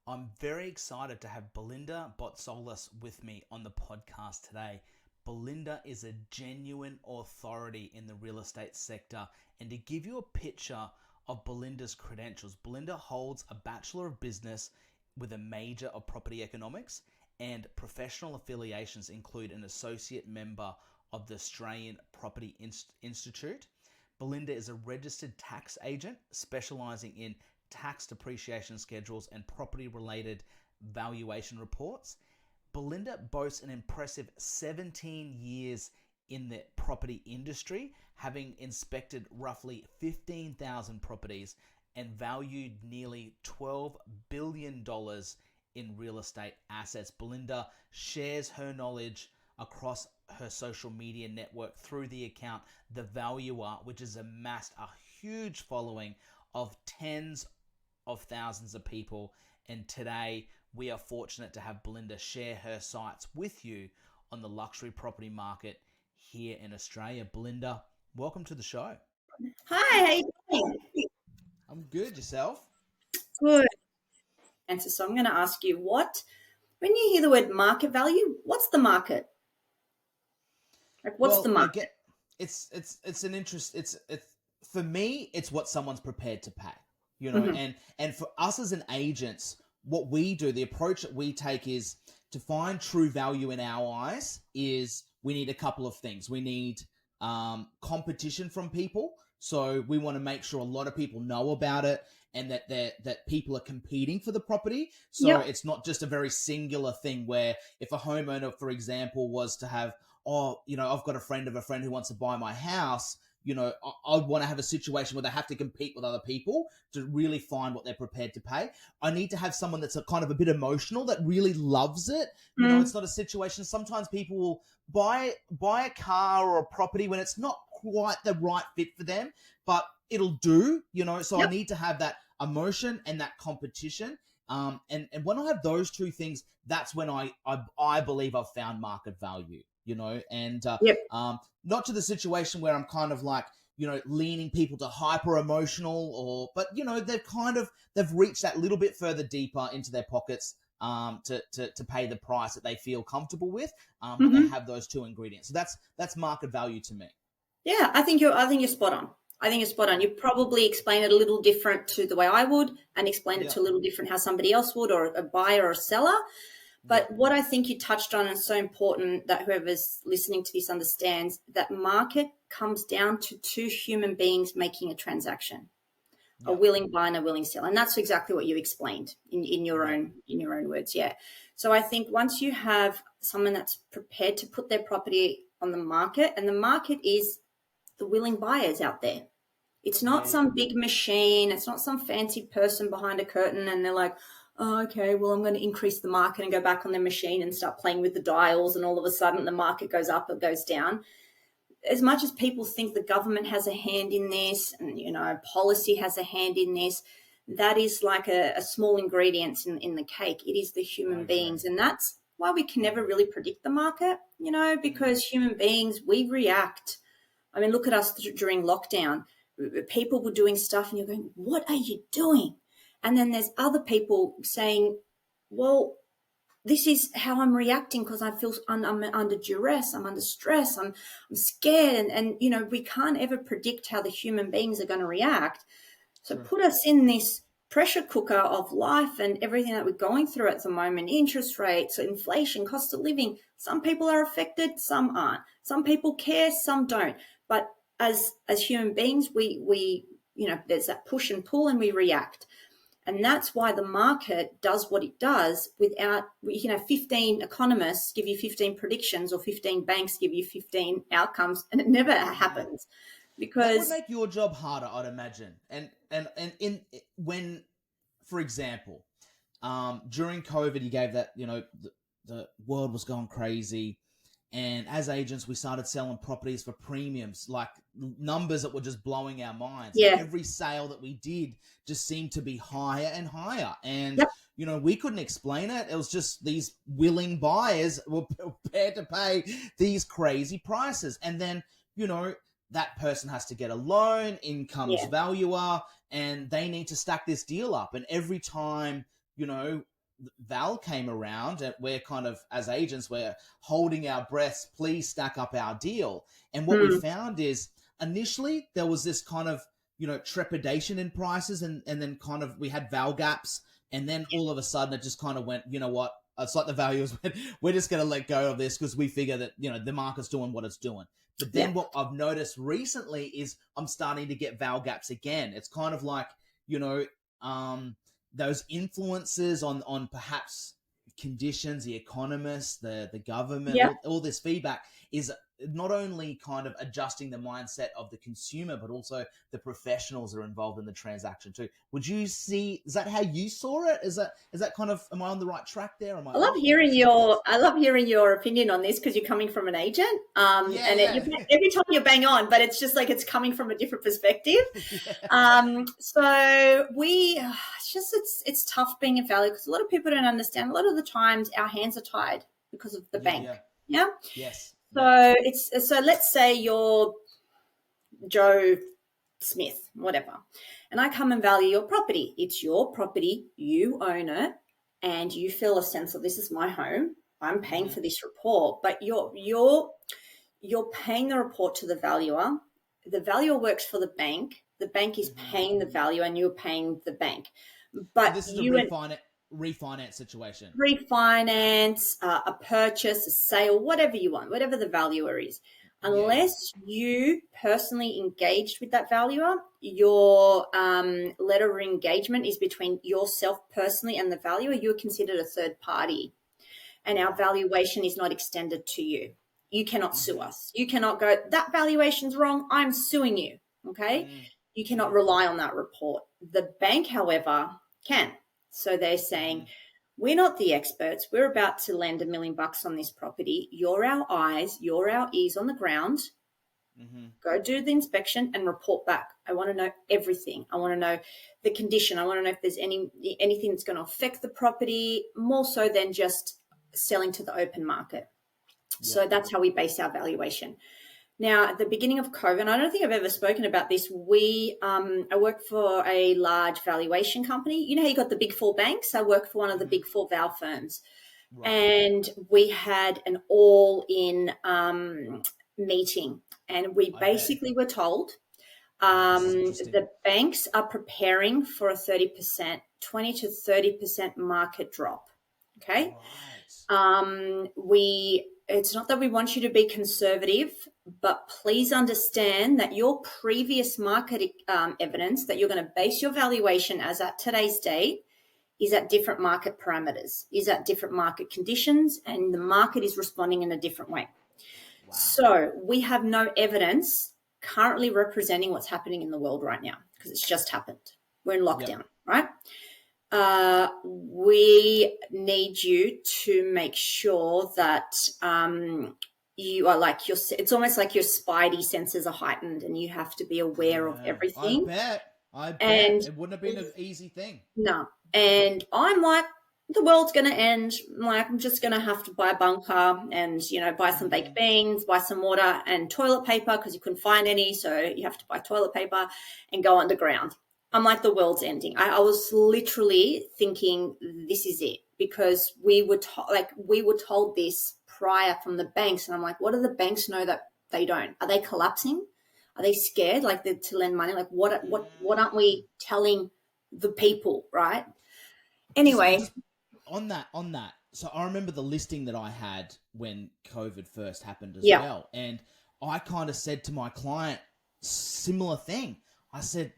I'm very excited to have Belinda Botzolis with me on the podcast today. Belinda is a genuine authority in the real estate sector, and to give you a picture of Belinda's credentials, Belinda holds a Bachelor of Business with a major of property economics, and professional affiliations include an associate member of the Australian Property Institute. Belinda is a registered tax agent specialising in tax depreciation schedules and property-related valuation reports. Belinda boasts an impressive 17 years in the property industry, having inspected roughly 15,000 properties and valued nearly $12 billion in real estate assets. Belinda shares her knowledge across her social media network through the account The Valuer, which has amassed a huge following of tens of thousands of people. And today we are fortunate to have Belinda share her sights with you on the luxury property market here in Australia. Belinda, welcome to the show. Hi, how you doing? I'm good. Yourself? Good. Answer. So I'm going to ask you when you hear the word market value, what's the market? What's the market? It's an interest. It's for me, it's what someone's prepared to pay. Mm-hmm. And for us as an agents, what we do, the approach that we take is to find true value in our eyes is we need a couple of things. We need competition from people. So we want to make sure a lot of people know about it and that people are competing for the property. So It's not just a very singular thing where if a homeowner, for example, was to have, I've got a friend of a friend who wants to buy my house, I'd want to have a situation where they have to compete with other people to really find what they're prepared to pay. I need to have someone that's a kind of a bit emotional that really loves it. It's not a situation. Sometimes people will buy a car or a property when it's not quite the right fit for them, but it'll do, so I need to have that emotion and that competition. And when I have those two things, that's when I believe I've found market value. Not to the situation where I'm kind of like, leaning people to hyper emotional but they've reached that little bit further deeper into their pockets to pay the price that they feel comfortable with. But they have those two ingredients. So that's market value to me. Yeah, I think you're spot on. You probably explain it a little different to the way I would and explain it to a little different how somebody else would, or a buyer or a seller. But what I think you touched on is so important that whoever's listening to this understands that market comes down to two human beings making a transaction, a willing buyer and a willing seller. And that's exactly what you explained in your own words. Yeah. So I think once you have someone that's prepared to put their property on the market, and the market is the willing buyers out there. It's not some big machine. It's not some fancy person behind a curtain and they're like, oh, okay, well, I'm going to increase the market and go back on the machine and start playing with the dials, and all of a sudden the market goes up or goes down. As much as people think the government has a hand in this and, policy has a hand in this, that is like a small ingredient in the cake. It is the human beings. And that's why we can never really predict the market, because human beings, we react. I mean, look at us during lockdown. People were doing stuff and you're going, what are you doing? And then there's other people saying, well, this is how I'm reacting because I feel I'm under duress, I'm under stress, I'm scared. And we can't ever predict how the human beings are going to react. So put us in this pressure cooker of life and everything that we're going through at the moment, interest rates, inflation, cost of living. Some people are affected, some aren't. Some people care, some don't. But as human beings, we there's that push and pull and we react. And that's why the market does what it does without, 15 economists give you 15 predictions or 15 banks give you 15 outcomes, and it never happens. Because that would make your job harder, I'd imagine. And when, for example, during COVID, you gave that, the world was going crazy. And as agents, we started selling properties for premiums, like numbers that were just blowing our minds. Yeah. And every sale that we did just seemed to be higher and higher. And, we couldn't explain it. It was just these willing buyers were prepared to pay these crazy prices. And then, that person has to get a loan, in comes Valuer, and they need to stack this deal up. And every time, Val came around, and we're kind of, as agents, we're holding our breaths, please stack up our deal. And what we found is initially there was this kind of, trepidation in prices, and then kind of we had val gaps, and then all of a sudden it just kind of went, you know what? It's like the valuers went, we're just going to let go of this because we figure that, the market's doing what it's doing. But then what I've noticed recently is I'm starting to get val gaps again. It's kind of like, those influences on perhaps conditions, the economists, the government, all this feedback is not only kind of adjusting the mindset of the consumer, but also the professionals that are involved in the transaction too. Would you see, is that how you saw it? Is that kind of, am I on the right track there? I love hearing your opinion on this, because you're coming from an agent, every time you're bang on, but it's just like it's coming from a different perspective. So it's tough being a value, because a lot of people don't understand. A lot of the times our hands are tied because of the bank. Yeah. Yes. So let's say you're Joe Smith, whatever, and I come and value your property. It's your property, you own it, and you feel a sense of, this is my home. I'm paying for this report, but you're paying the report to the valuer. The valuer works for the bank. The bank is paying the valuer, and you're paying the bank. But so this is a refinance situation. Refinance, a purchase, a sale, whatever you want, whatever the valuer is. Unless you personally engaged with that valuer, your letter of engagement is between yourself personally and the valuer. You're considered a third party, and our valuation is not extended to you. You cannot sue us. You cannot go, that valuation's wrong, I'm suing you, okay? You cannot rely on that report. The bank, however, can. So they're saying, we're not the experts. We're about to lend $1 million on this property. You're our eyes. You're our ears on the ground. Go do the inspection and report back. I want to know everything. I want to know the condition. I want to know if there's anything that's going to affect the property, more so than just selling to the open market. So that's how we base our valuation. Now, at the beginning of COVID, and I don't think I've ever spoken about this, I work for a large valuation company. You know how you got the big four banks? I work for one of the big four val firms. Right. And we had an all-in meeting, and we basically were told the banks are preparing for a 20 to 30% market drop. Okay. Right. It's not that we want you to be conservative, but please understand that your previous market evidence that you're going to base your valuation as at today's date is at different market parameters, is at different market conditions, and the market is responding in a different way. Wow. So we have no evidence currently representing what's happening in the world right now, because it's just happened. We're in lockdown, right? We need you to make sure that you are like it's almost like your spidey senses are heightened, and you have to be aware of everything. I bet. It wouldn't have been an easy thing. No. And I'm like, the world's going to end. I'm just going to have to buy a bunker and, buy some baked beans, buy some water and toilet paper, because you couldn't find any. So you have to buy toilet paper and go underground. I'm like, the world's ending. I was literally thinking, this is it, because we were told this prior from the banks, and I'm like, what do the banks know that they don't? Are they collapsing? Are they scared, to lend money? Like, what aren't we telling the people, right? Anyway, just on that. So I remember the listing that I had when COVID first happened as well, and I kind of said to my client similar thing. I said,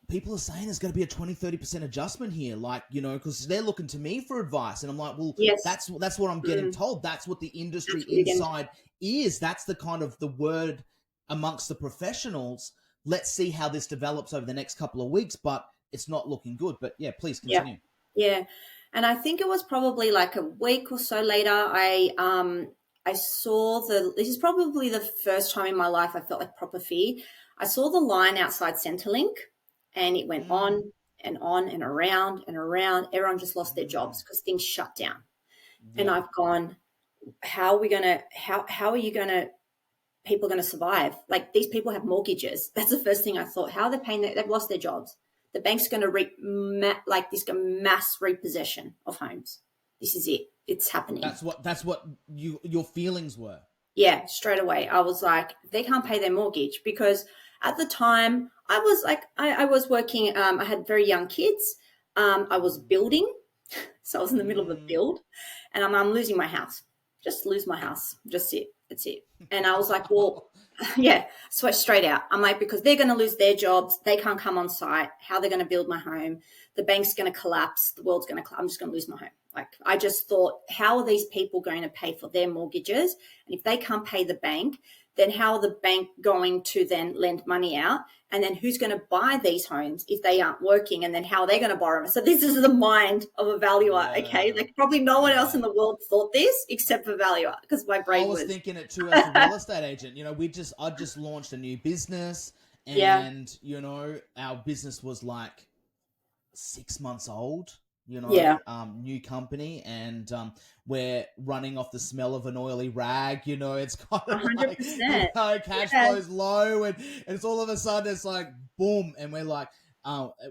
people are saying there's going to be a 20-30% adjustment here, because they're looking to me for advice. And I'm like, well, that's what I'm getting told. That's what the industry inside is. That's the kind of the word amongst the professionals. Let's see how this develops over the next couple of weeks, but it's not looking good. But please continue. Yeah. And I think it was probably like a week or so later, I saw this is probably the first time in my life I felt like proper fear. I saw the line outside Centrelink, and it went on and on and around and around. Everyone just lost their jobs because things shut down. Yeah. And I've gone, how are we going to, how are you going to, people going to survive? Like, these people have mortgages. That's the first thing I thought. How are they paying? They've lost their jobs. the bank's going to like this mass repossession of homes. This is it. It's happening. That's what your feelings were. Yeah, straight away. I was like, they can't pay their mortgage, because at the time I was like, I was working. I had very young kids. I was building. So I was in the middle of a build, and I'm losing my house. Just lose my house. Just it. That's it. And I was like, well, yeah, so straight out. I'm like, because they're going to lose their jobs. They can't come on site. How they're going to build my home? The bank's going to collapse. The world's going to collapse. I'm just going to lose my home. Like, I just thought, how are these people going to pay for their mortgages? And if they can't pay the bank, then how are the bank going to then lend money out? And then who's going to buy these homes if they aren't working? And then how are they going to borrow them? So this is the mind of a valuer, okay? Like, probably no one else in the world thought this except for valuer, because my brain was thinking it too as a real estate agent. You know, I just launched a new business, and you know, our business was like 6 months old. You know, new company, and we're running off the smell of an oily rag. You know, it's kind of 100%. like, you know, cash flow's low, and it's all of a sudden it's like boom, and we're like,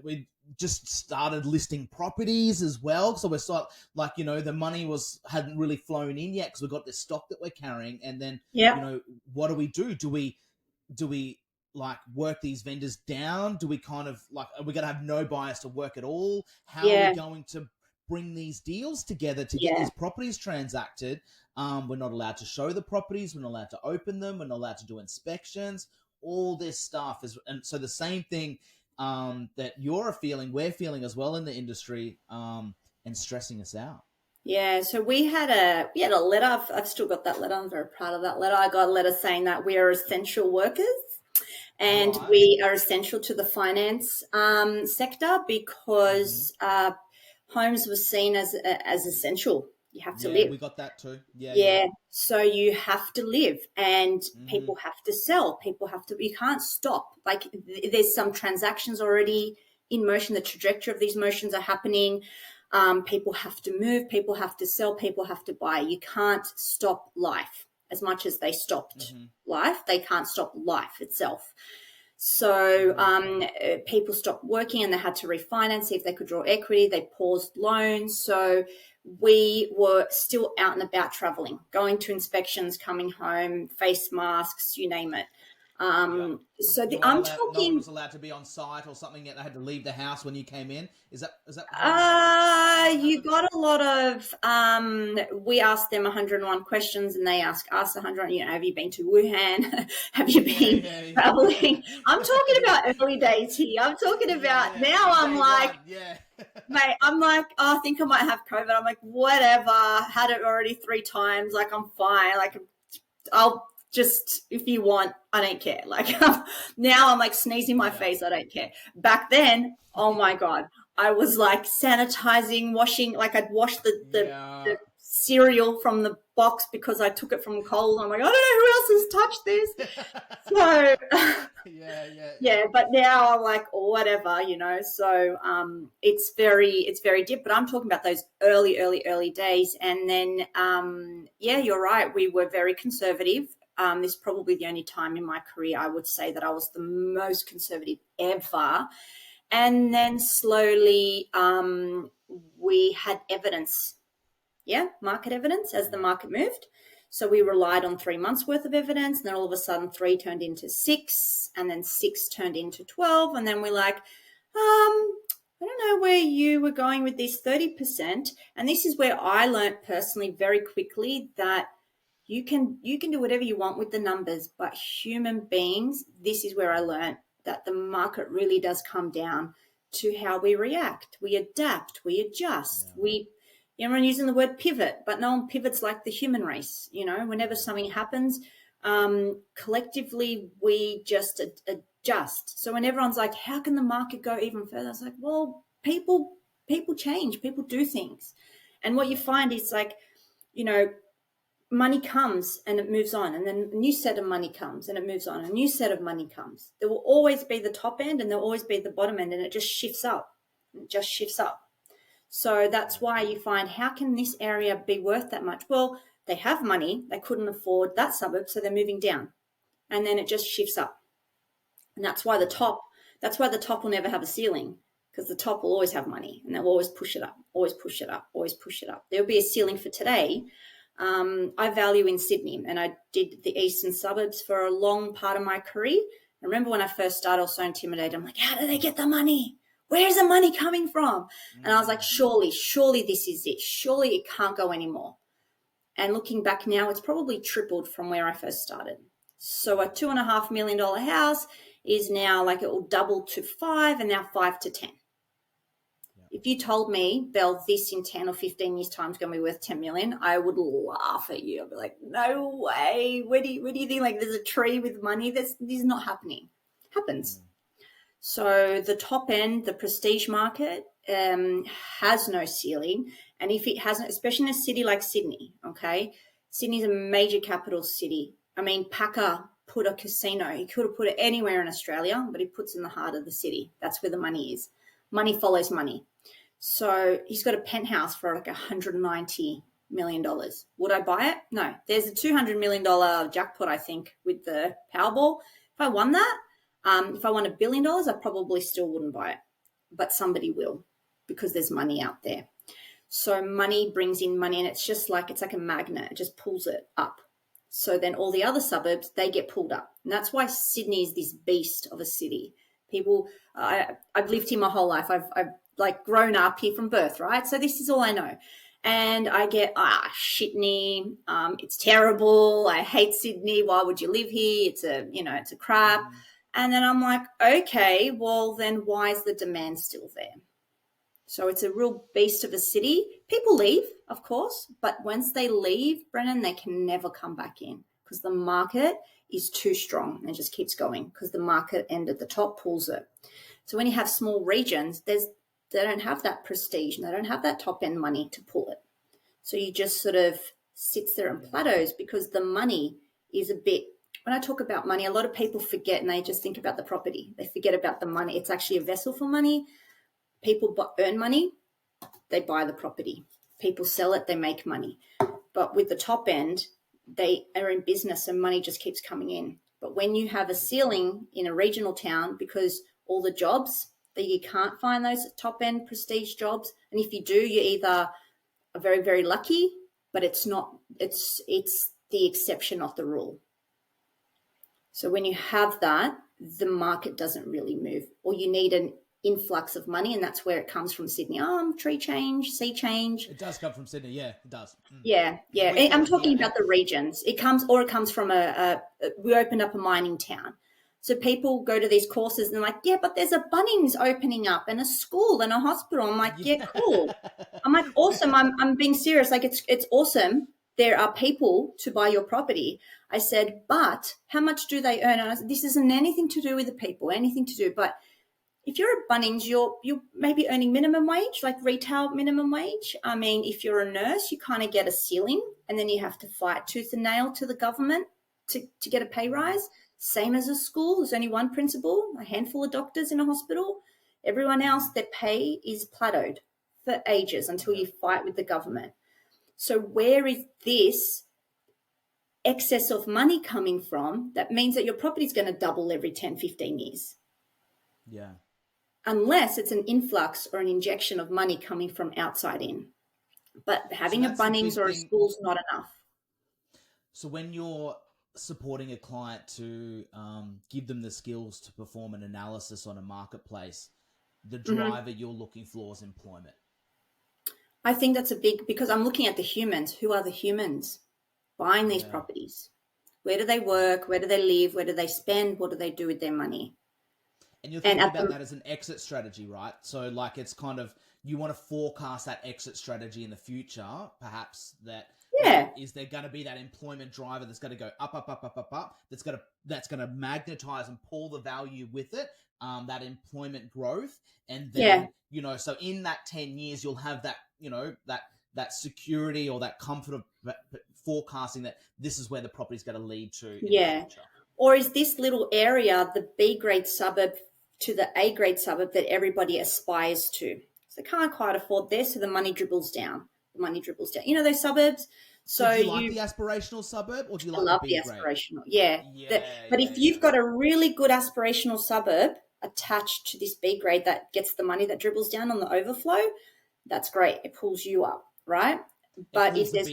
we just started listing properties as well. So we're sort of like, you know, the money hadn't really flown in yet because we've got this stock that we're carrying, and then you know, what do? Do we like work these vendors down? Do we kind of like, are we going to have no buyers to work at all? How are we going to bring these deals together to get these properties transacted? We're not allowed to show the properties. We're not allowed to open them. We're not allowed to do inspections. All this stuff is, and so the same thing that we're feeling as well in the industry, and stressing us out. Yeah, so we had a letter. I've still got that letter. I'm very proud of that letter. I got a letter saying that we are essential workers. And we are essential to the finance sector, because homes were seen as essential. You have to live. We got that too. Yeah. So you have to live, and people have to sell. You can't stop. Like, there's some transactions already in motion. The trajectory of these motions are happening. People have to move. People have to sell. People have to buy. You can't stop life. As much as they stopped life, they can't stop life itself. So people stopped working, and they had to refinance. See if they could draw equity. They paused loans. So we were still out and about traveling, going to inspections, coming home, face masks, you name it. So I'm talking. No one was allowed to be on site or something. Yet they had to leave the house when you came in. Is that? You got a lot of. We asked them 101 questions, and they asked us 100. You know, have you been to Wuhan? Have you been traveling? I'm talking about early days here. I'm talking about now. I'm like, mate. I'm like, oh, I think I might have COVID. I'm like, whatever. Had it already 3 times. Like, I'm fine. Like, I'll. Just, if you want, I don't care. Like, now I'm like sneezing my face. I don't care. Back then, oh my God, I was like sanitizing, washing, like I'd wash the cereal from the box because I took it from Coles. I'm like, I don't know who else has touched this. So but now I'm like, whatever, you know. So it's very deep. But I'm talking about those early days. And then you're right. We were very conservative. This is probably the only time in my career I would say that I was the most conservative ever. And then slowly we had evidence, market evidence as the market moved. So we relied on 3 months worth of evidence, and then all of a sudden 3 turned into 6, and then 6 turned into 12. And then we're like, I don't know where you were going with this 30%. And this is where I learned personally very quickly that you can do whatever you want with the numbers, but human beings, this is where I learned that the market really does come down to how we react. We adapt, we adjust. Everyone using the word pivot, but no one pivots like the human race. You know, whenever something happens, collectively we just adjust. So when everyone's like, how can the market go even further? It's like, well, people change, people do things. And what you find is like, you know, money comes and it moves on, and then a new set of money comes and it moves on. A new set of money comes. There will always be the top end and there'll always be the bottom end, and it just shifts up. So that's why you find, how can this area be worth that much? Well, they have money. They couldn't afford that suburb, so they're moving down, and then it just shifts up. And that's why the top will never have a ceiling, because the top will always have money and they'll always push it up, always push it up, always push it up. There'll be a ceiling for today. I value in Sydney, and I did the eastern suburbs for a long part of my career. I remember when I first started, I was so intimidated. I'm like, how do they get the money? Where's the money coming from? And I was like, surely this is it. Surely it can't go anymore. And looking back now, it's probably tripled from where I first started. So a $2.5 million house is now like it will double to 5 and now 5 to 10. If you told me, Belle, this in 10 or 15 years' time is going to be worth 10 million, I would laugh at you. I'd be like, no way. Where do you think like there's a tree with money? This is not happening. Happens. So the top end, the prestige market, has no ceiling. And if it hasn't, especially in a city like Sydney, okay, Sydney's a major capital city. I mean, Packer put a casino. He could have put it anywhere in Australia, but he puts it in the heart of the city. That's where the money is. Money follows money. So he's got a penthouse for like $190 million. Would I buy it? No. There's a $200 million jackpot, I think, with the Powerball. If I won that, if I won $1 billion, I probably still wouldn't buy it. But somebody will, because there's money out there. So money brings in money, and it's like a magnet. It just pulls it up. So then all the other suburbs, they get pulled up. And that's why Sydney is this beast of a city. People, I've lived here my whole life. I've like grown up here from birth, right? So this is all I know. And I get, Sydney, it's terrible. I hate Sydney. Why would you live here? It's a crap. And then I'm like, okay, well then why is the demand still there? So it's a real beast of a city. People leave, of course, but once they leave, Brennan, they can never come back in because the market is too strong and just keeps going because the market end at the top pulls it. So when you have small regions, they don't have that prestige and they don't have that top end money to pull it. So you just sort of sits there and plateaus because the money is a bit, when I talk about money, a lot of people forget and they just think about the property. They forget about the money. It's actually a vessel for money. People earn money, they buy the property. People sell it, they make money. But with the top end, they are in business and money just keeps coming in. But when you have a ceiling in a regional town, because all the jobs that you can't find those top end prestige jobs, and if you do, you either are very, very lucky, but it's the exception, not the rule. So when you have that, the market doesn't really move, or you need an influx of money, and that's where it comes from Sydney. Tree change, sea change. It does come from Sydney, yeah, it does. Yeah. I'm talking about the regions. It comes from we opened up a mining town. So people go to these courses and they're like, yeah, but there's a Bunnings opening up and a school and a hospital. I'm like, yeah, cool. I'm like, awesome. I'm being serious. Like it's awesome. There are people to buy your property. I said, but how much do they earn? And I said, this isn't anything to do with the people, anything to do. But if you're at Bunnings, you're maybe earning minimum wage, like retail minimum wage. I mean, if you're a nurse, you kind of get a ceiling and then you have to fight tooth and nail to the government to get a pay rise. Same as a school. There's only one principal, a handful of doctors in a hospital. Everyone else, their pay is plateaued for ages until you fight with the government. So where is this excess of money coming from? That means that your property is going to double every 10, 15 years. Yeah. Unless it's an influx or an injection of money coming from outside in. But having a Bunnings or a school's not enough. So when you're supporting a client to give them the skills to perform an analysis on a marketplace, the driver you're looking for is employment. I think that's because I'm looking at the humans. Who are the humans buying these properties? Where do they work? Where do they live? Where do they spend? What do they do with their money? And you're thinking about that as an exit strategy, right? So like it's kind of, you want to forecast that exit strategy in the future, perhaps that is there going to be that employment driver that's going to go up, that's going to magnetize and pull the value with it, that employment growth. And then, so in that 10 years, you'll have that, that security or that comfort of forecasting that this is where the property is going to lead to in the future. Or is this little area the B grade suburb to the A grade suburb that everybody aspires to? So they can't quite afford this, so the money dribbles down. You know those suburbs? So do you like the aspirational suburb, or do you like I love the B the grade? aspirational, but if you've got a really good aspirational suburb, attached to this B grade that gets the money that dribbles down on the overflow, that's great. It pulls you up, right? But if there's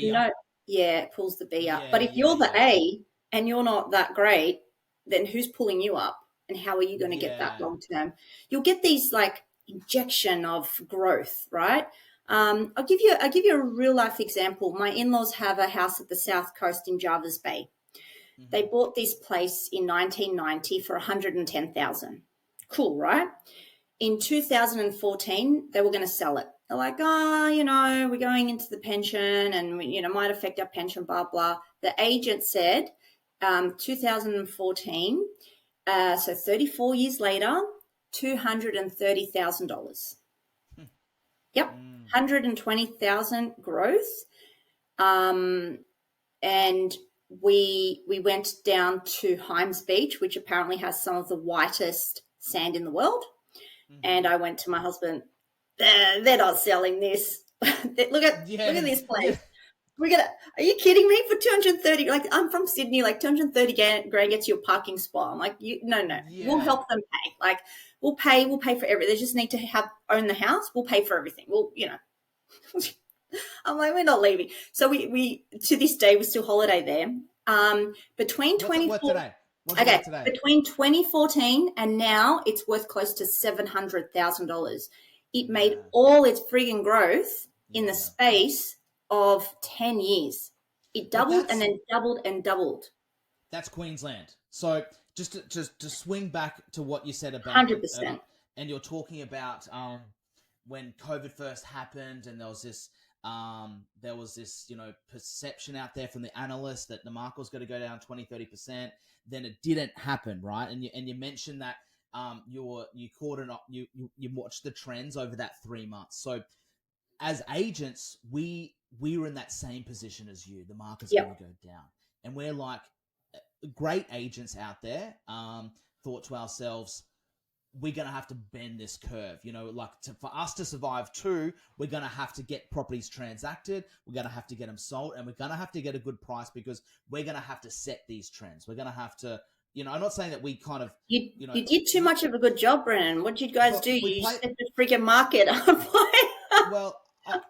it pulls the B up. But if you're the A and you're not that great, then who's pulling you up? And how are you going to get that long term? You'll get these like injection of growth, right? I'll give you a real life example. My in-laws have a house at the south coast in Jervis Bay. Mm-hmm. They bought this place in 1990 for $110,000. Cool, right? In 2014, they were going to sell it. They're like, we're going into the pension and, might affect our pension, blah, blah. The agent said 2014, so 34 years later, $230,000. Yep, 120,000 growth. And we went down to Hymes Beach, which apparently has some of the whitest sand in the world. Mm-hmm. And I went to my husband, they're not selling this. Look at this place. Yeah. Are you kidding me? For 230, like I'm from Sydney, like 230 grand gets you a parking spot. I'm like, no. Yeah. We'll help them pay. Like we'll pay for everything. They just need to own the house. We'll pay for everything. I'm like, we're not leaving. So we to this day we still holiday there. Between 2014 and now it's worth close to $700,000. It made all its frigging growth in the space of 10 years. It doubled and then doubled and doubled. That's Queensland. So just to swing back to what you said about 100%. And you're talking about when COVID first happened, and there was this perception out there from the analysts that the market was going to go down 20-30%. Then it didn't happen, right? And you mentioned that you watched the trends over that 3 months. So as agents, we were in that same position as you. The market's going to go down, and we're like great agents out there. Thought to ourselves, we're going to have to bend this curve, for us to survive too, we're going to have to get properties transacted. We're going to have to get them sold, and we're going to have to get a good price because we're going to have to set these trends. We're going to have to, I'm not saying that we kind of, you did too much of a good job, Brennan. What did you guys do? You set the freaking market up. Well,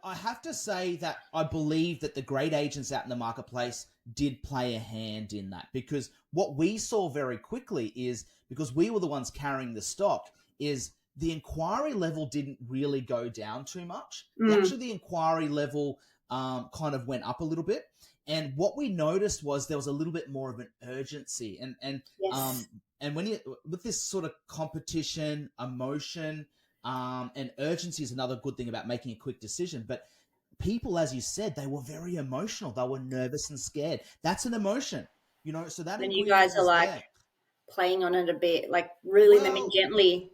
I have to say that I believe that the great agents out in the marketplace did play a hand in that, because what we saw very quickly is, because we were the ones carrying the stock, is the inquiry level didn't really go down too much. Actually, the inquiry level kind of went up a little bit. And what we noticed was there was a little bit more of an urgency. And when with this sort of competition, emotion, and urgency is another good thing about making a quick decision. But people, as you said, they were very emotional. They were nervous and scared. That's an emotion, so that. And you guys are like playing on it a bit, like reeling them in gently.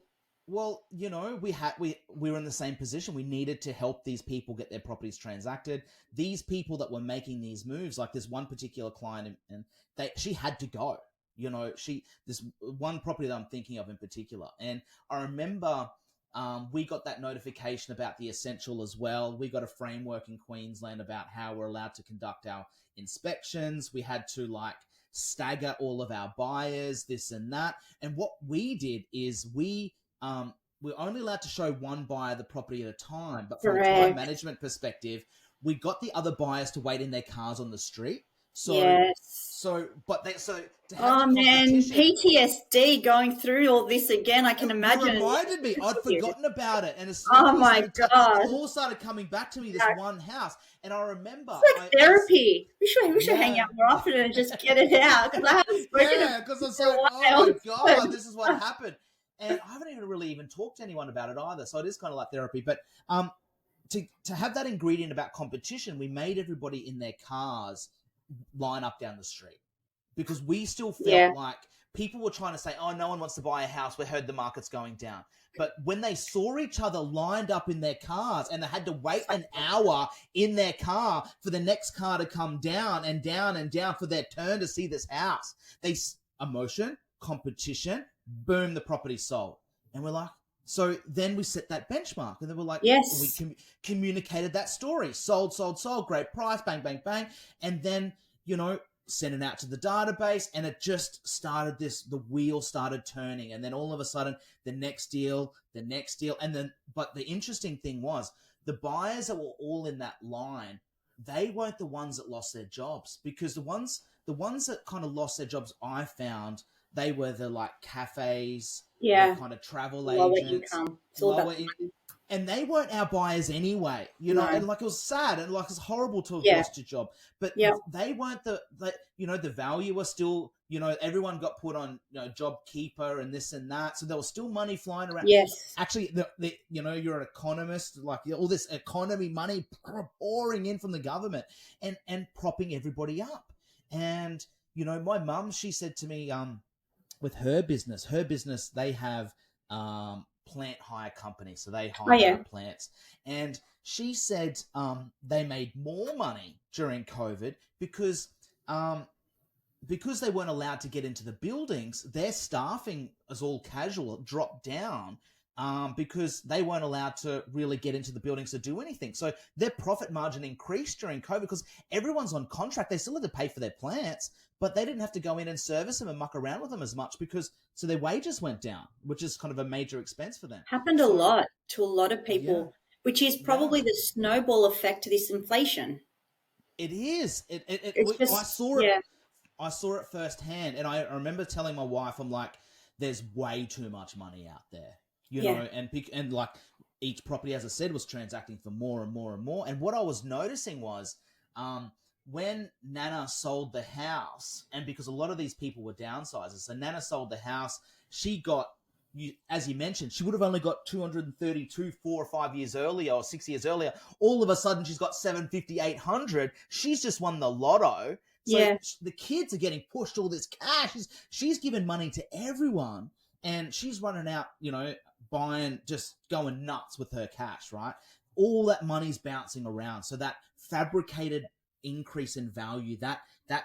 Well, we were in the same position. We needed to help these people get their properties transacted. These people that were making these moves, like this one particular client, and she had to go. This one property that I'm thinking of in particular, and I remember. We got that notification about the essential as well. We got a framework in Queensland about how we're allowed to conduct our inspections. We had to stagger all of our buyers, this and that. And what we did is we're only allowed to show one buyer the property at a time. But from a time management perspective, we got the other buyers to wait in their cars on the street. PTSD going through all this again. I can imagine. It reminded me. I'd forgotten about it, and it all started coming back to me. This one house, and I remember it's like therapy. We should hang out more often and just get it out, because I haven't spoken. Yeah, because I said, "Oh my god, this is what happened," and I haven't even talked to anyone about it either. So it is kind of like therapy, but to have that ingredient about competition, we made everybody in their cars line up down the street, because we still felt like people were trying to say, oh, no one wants to buy a house. We heard the market's going down. But when they saw each other lined up in their cars, and they had to wait an hour in their car for the next car to come down and down and down for their turn to see this house, emotion, competition, boom, the property sold. And we're like, so then we set that benchmark, and then we're like, yes, we communicated that story. Sold, great price, bang, bang, bang. And then, sent it out to the database, and it just started the wheel started turning. And then all of a sudden, the next deal. And then, but the interesting thing was the buyers that were all in that line, they weren't the ones that lost their jobs, because the ones that kind of lost their jobs, I found, they were the like cafes, the kind of travel lower agents, income. It's all about and they weren't our buyers anyway, you know, and like it was sad and like it's horrible to have lost your job, but they weren't the valuer still, you know, everyone got put on, you know, job keeper and this and that. So there was still money flying around. Yes. Actually, you know, you're an economist, like all this economy money pouring in from the government and propping everybody up. And, you know, my mum, she said to me, with her business, they have, plant hire company, so they hire out plants, and she said they made more money during COVID because they weren't allowed to get into the buildings. Their staffing as all casual dropped down because they weren't allowed to really get into the buildings to do anything. So their profit margin increased during COVID because everyone's on contract. They still had to pay for their plants, but they didn't have to go in and service them and muck around with them as much so their wages went down, which is kind of a major expense for them. Happened a lot to a lot of people, which is probably the snowball effect to this inflation. It is. I saw it firsthand, and I remember telling my wife, I'm like, there's way too much money out there, you know, and like each property, as I said, was transacting for more and more and more. And what I was noticing was, when Nana sold the house, and because a lot of these people were downsizers, so Nana sold the house, she got, as you mentioned, she would have only got 232 4 or 5 years earlier or 6 years earlier. All of a sudden, she's got 750, 800. She's just won the lotto. So the kids are getting pushed all this cash. She's giving money to everyone, and she's running out, you know, buying, just going nuts with her cash, right? All that money's bouncing around. So that fabricated increase in value, that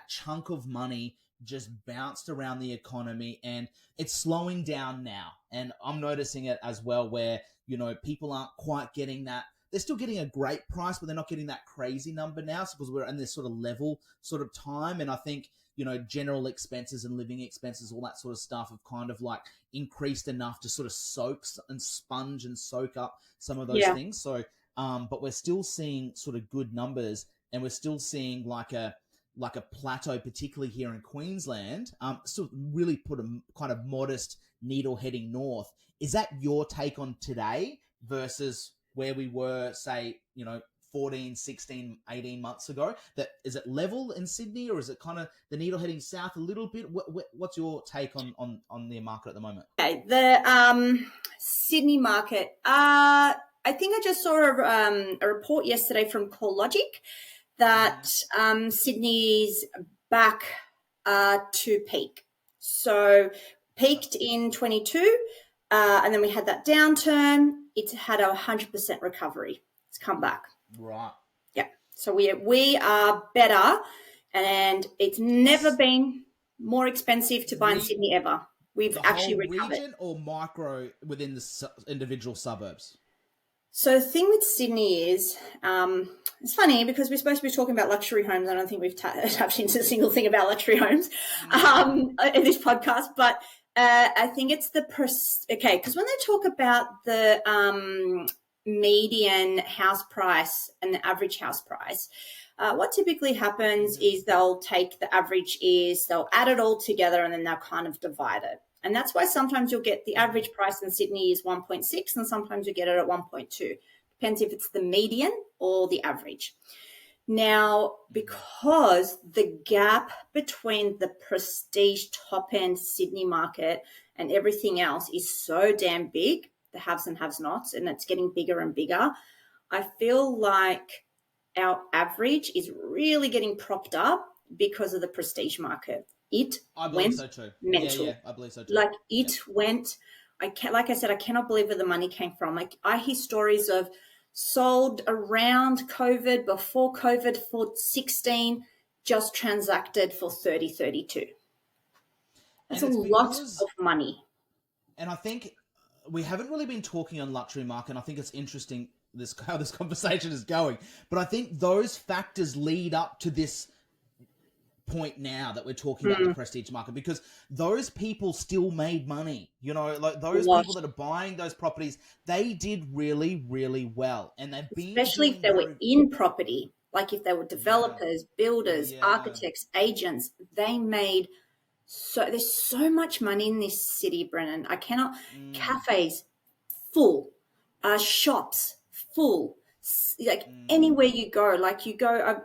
chunk of money just bounced around the economy, and it's slowing down now. And I'm noticing it as well, where, you know, people aren't quite getting that. They're still getting a great price, but they're not getting that crazy number now, because we're in this sort of level sort of time. And I think, you know, general expenses and living expenses, all that sort of stuff have kind of like increased enough to sort of soak and sponge and soak up some of those things. So, but we're still seeing sort of good numbers, and we're still seeing like a plateau, particularly here in Queensland. Still really put a kind of modest needle heading north. Is that your take on today versus where we were, say, you know, 14, 16, 18 months ago? That is it level in Sydney, or is it kind of the needle heading south a little bit? What's your take on the market at the moment? Okay, the Sydney market. I think I just saw a report yesterday from CoreLogic that Sydney's back to peak. So peaked in 22, and then we had that downturn. It's had a 100% recovery. It's come back. Right. Yeah. So we are better, and it's never been more expensive to buy in Sydney ever. We've actually recovered. Region or micro within the individual suburbs? So the thing with Sydney is, it's funny because we're supposed to be talking about luxury homes. I don't think we've touched into a single thing about luxury homes in this podcast, but I think it's because when they talk about the median house price and the average house price, what typically happens is they'll take the average they'll add it all together, and then they'll kind of divide it. And that's why sometimes you'll get the average price in Sydney is 1.6, and sometimes you get it at 1.2. Depends if it's the median or the average. Now, because the gap between the prestige top-end Sydney market and everything else is so damn big, the haves and have-nots, and it's getting bigger and bigger, I feel like our average is really getting propped up because of the prestige market. I believe so too. Mental. Yeah, I believe so too. Like went. Like I said, I cannot believe where the money came from. Like I hear stories of sold around COVID, before COVID for 16, just transacted for 30, 32. That's a lot of money. And I think we haven't really been talking on luxury market. And I think it's interesting how this conversation is going. But I think those factors lead up to this point now that we're talking about the prestige market, because those people still made money. You know, like those people that are buying those properties, they did really, really well, and they've been especially if doing they were in property, like if they were developers, builders, architects, agents, they made there's so much money in this city, Brennan. I cannot. Cafes full, shops full, like anywhere you go, like you go.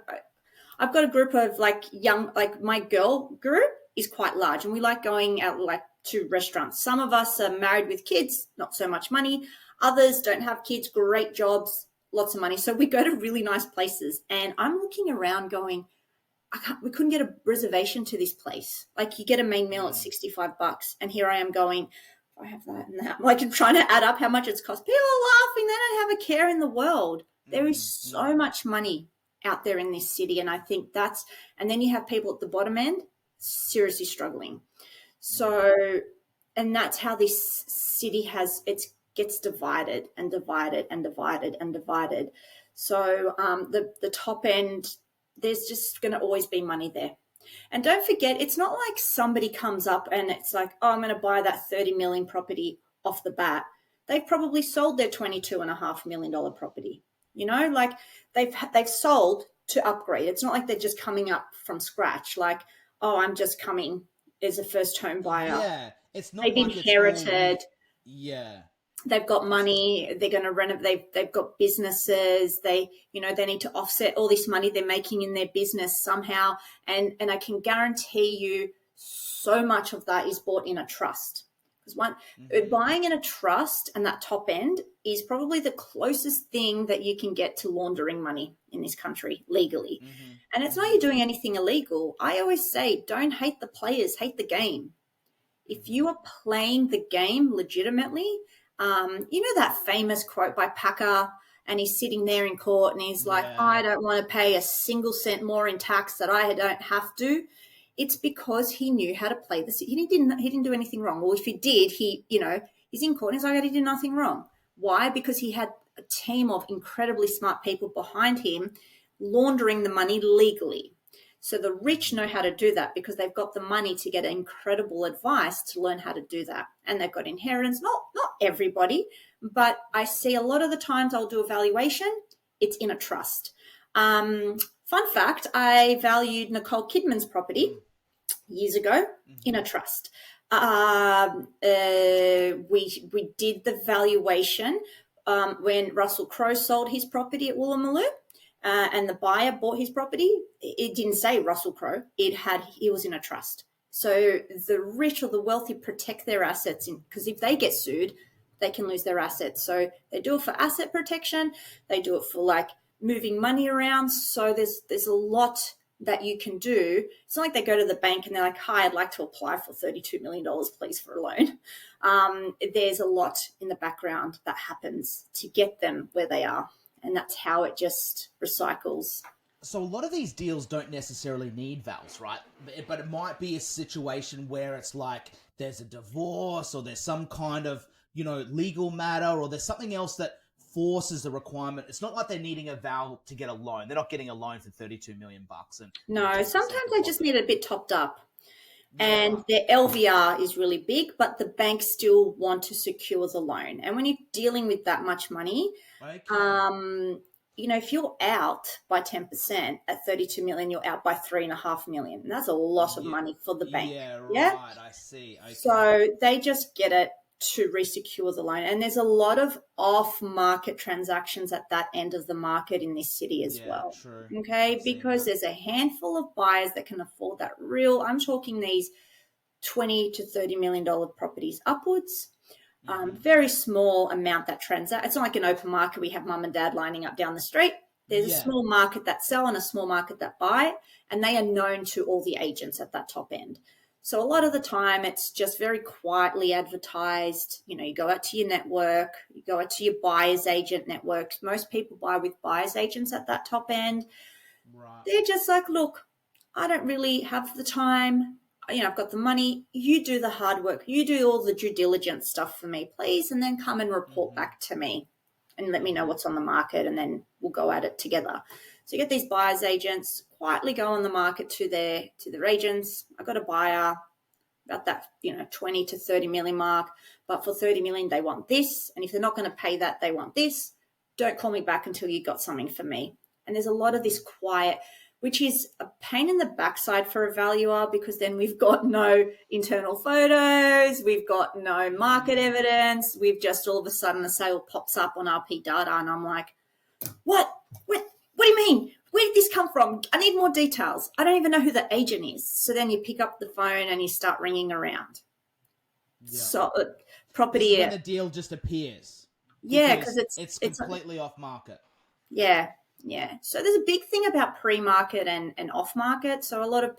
I've got a group of like young, like my girl group is quite large, and we like going out like to restaurants. Some of us are married with kids, not so much money. Others don't have kids, great jobs, lots of money. So we go to really nice places, and I'm looking around going, we couldn't get a reservation to this place. Like you get a main meal at $65, and here I am going, I have that and that. Like I'm trying to add up how much it's cost. People are laughing. They don't have a care in the world. There is so much money out there in this city. And I think and then you have people at the bottom end seriously struggling. So, and that's how this city gets divided and divided and divided and divided. So the top end, there's just going to always be money there. And don't forget, it's not like somebody comes up and it's like, oh, I'm going to buy that 30 million property off the bat. They've probably sold their $22.5 million property. You know, like they've sold to upgrade. It's not like they're just coming up from scratch. Like, oh, I'm just coming as a first home buyer. Yeah, it's not. They've like inherited. Yeah. They've got money. They're going to renovate. They've got businesses. They need to offset all this money they're making in their business somehow. And I can guarantee you, so much of that is bought in a trust. Because buying in a trust and that top end is probably the closest thing that you can get to laundering money in this country legally. And it's not you're doing anything illegal. I always say, don't hate the players, hate the game. If you are playing the game legitimately, you know that famous quote by Packer, and he's sitting there in court and he's like, I don't want to pay a single cent more in tax that I don't have to. It's because he knew how to play this. He didn't do anything wrong. Well, if he did, he's in court and he's like, he did nothing wrong. Why? Because he had a team of incredibly smart people behind him laundering the money legally. So the rich know how to do that because they've got the money to get incredible advice to learn how to do that. And they've got inheritance, not everybody, but I see a lot of the times I'll do a valuation, it's in a trust. Fun fact, I valued Nicole Kidman's property years ago in a trust. We did the valuation when Russell Crowe sold his property at Woolloomooloo. And the buyer bought his property. It didn't say Russell Crowe. He was in a trust. So the rich or the wealthy protect their assets because if they get sued, they can lose their assets. So they do it for asset protection. They do it for like moving money around. So there's a lot that you can do. It's not like they go to the bank and they're like, hi, I'd like to apply for $32 million, please, for a loan. There's a lot in the background that happens to get them where they are. And that's how it just recycles. So a lot of these deals don't necessarily need vals, right? But it might be a situation where it's like there's a divorce or there's some kind of, legal matter or there's something else that forces the requirement. It's not like they're needing a val to get a loan. They're not getting a loan for $32 million. No, sometimes they just need it a bit topped up. And their LVR is really big, but the banks still want to secure the loan. And when you're dealing with that much money, if you're out by 10% at 32 million, you're out by $3.5 million. And that's a lot of money for the bank. Yeah, I see. Okay. So they just get it to resecure the loan. And there's a lot of off-market transactions at that end of the market in this city as well. True. Okay, because there's a handful of buyers that can afford that I'm talking these $20 to $30 million properties upwards. Very small amount that transact. It's not like an open market. We have mum and dad lining up down the street. There's a small market that sell and a small market that buy, and they are known to all the agents at that top end. So a lot of the time it's just very quietly advertised. You go out to your network, you go out to your buyer's agent network. Most people buy with buyer's agents at that top end. Right. They're just like, look, I don't really have the time. I've got the money. You do the hard work. You do all the due diligence stuff for me, please, and then come and report back to me and let me know what's on the market, and then we'll go at it together. So you get these buyers agents quietly go on the market to their agents. I got a buyer about that 20 to 30 million mark, but for 30 million they want this, and if they're not going to pay that, they want this. Don't call me back until you got something for me. And there's a lot of this quiet, which is a pain in the backside for a valuer, because then we've got no internal photos, we've got no market evidence, we've just all of a sudden a sale pops up on RP data, and I'm like, what do you mean? Where did this come from? I need more details. I don't even know who the agent is. So then you pick up the phone and you start ringing around. Yeah. So property. This is when the deal just appears. Yeah, because it's completely off market. Yeah. So there's a big thing about pre-market and off-market. So a lot of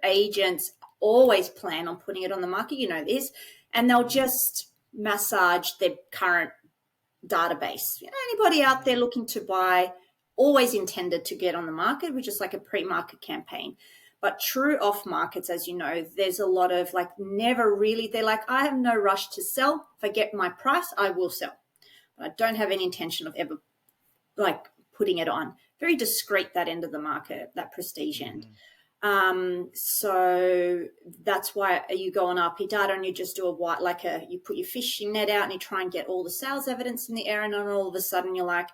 agents always plan on putting it on the market, this, and they'll just massage their current database. Anybody out there looking to buy always intended to get on the market, which is like a pre-market campaign. But true off markets, as you know, there's a lot of never really, they're like, I have no rush to sell. If I get my price, I will sell. But I don't have any intention of ever putting it on. Very discreet, that end of the market, that prestige end. So that's why you go on RP data and you just do you put your fishing net out and you try and get all the sales evidence in the area, and then all of a sudden you're like,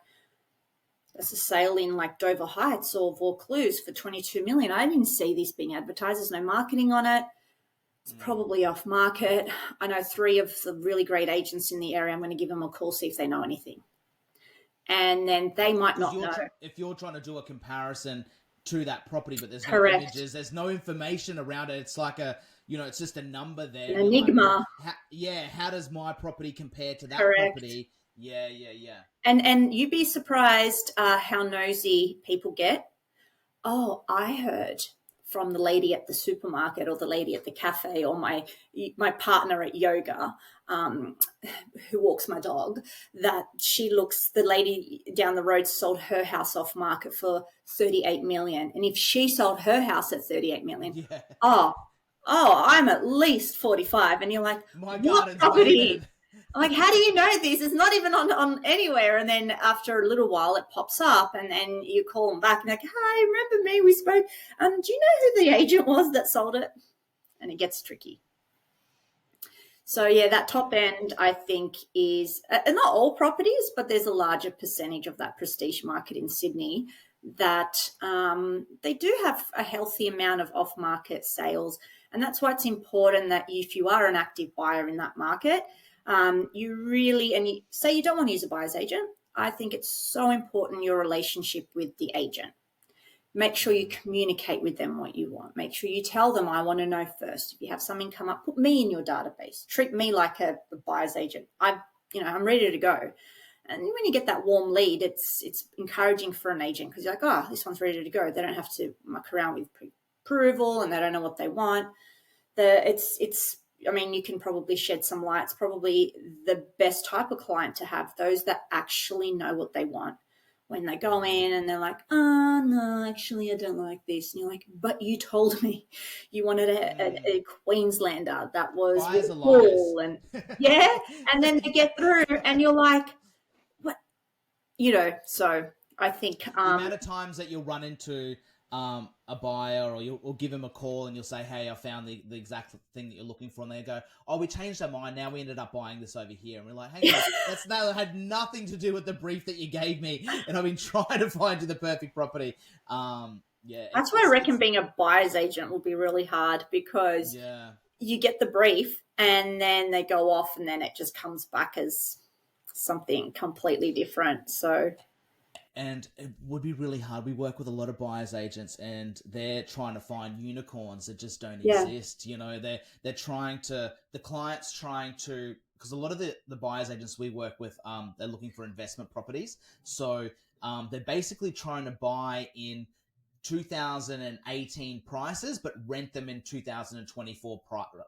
that's a sale in Dover Heights or Vaucluse for 22 million. I didn't see this being advertised. There's no marketing on it. It's probably off market. I know 3 of the really great agents in the area. I'm going to give them a call, see if they know anything. And then they might not know. If you're trying to do a comparison to that property, but there's Correct. no images, there's no information around it. It's like it's just a number there. An enigma. How does my property compare to that Correct. property? Yeah. And you'd be surprised how nosy people get. Oh, I heard from the lady at the supermarket or the lady at the cafe or my partner at yoga, who walks my dog, that the lady down the road sold her house off market for 38 million. And if she sold her house at 38 million, I'm at least 45. And you're like, what property? I'm like, how do you know this? It's not even on anywhere. And then after a little while, it pops up, and then you call them back and like, hi, remember me? We spoke. Do you know who the agent was that sold it? And it gets tricky. So yeah, that top end, I think, is not all properties, but there's a larger percentage of that prestige market in Sydney that they do have a healthy amount of off-market sales. And that's why it's important that if you are an active buyer in that market, you say you don't want to use a buyer's agent. I think it's so important, your relationship with the agent. Make sure you communicate with them what you want. Make sure you tell them, I want to know first. If you have something come up, put me in your database. Treat me like a buyer's agent. I'm ready to go. And when you get that warm lead, it's encouraging for an agent, because you're like, this one's ready to go. They don't have to muck around with pre-approval, and they don't know what they want. You can probably shed some light. It's probably the best type of client to have, those that actually know what they want. When they go in and they're like, no, actually, I don't like this. And you're like, but you told me you wanted a Queenslander that was cool. And and then they get through and you're like, what? So I think... the amount of times that you'll run into a buyer, or you'll give them a call and you'll say, hey, I found the exact thing that you're looking for, and they go, we changed our mind, now we ended up buying this over here. And we're like, hey, that had nothing to do with the brief that you gave me, and I've been trying to find you the perfect property. That's why I reckon being a buyer's agent will be really hard, because you get the brief and then they go off and then it just comes back as something completely different. And it would be really hard. We work with a lot of buyer's agents, and they're trying to find unicorns that just don't exist. They're trying to, the client's trying to, because a lot of the buyer's agents we work with, they're looking for investment properties. So they're basically trying to buy in 2018 prices, but rent them in 2024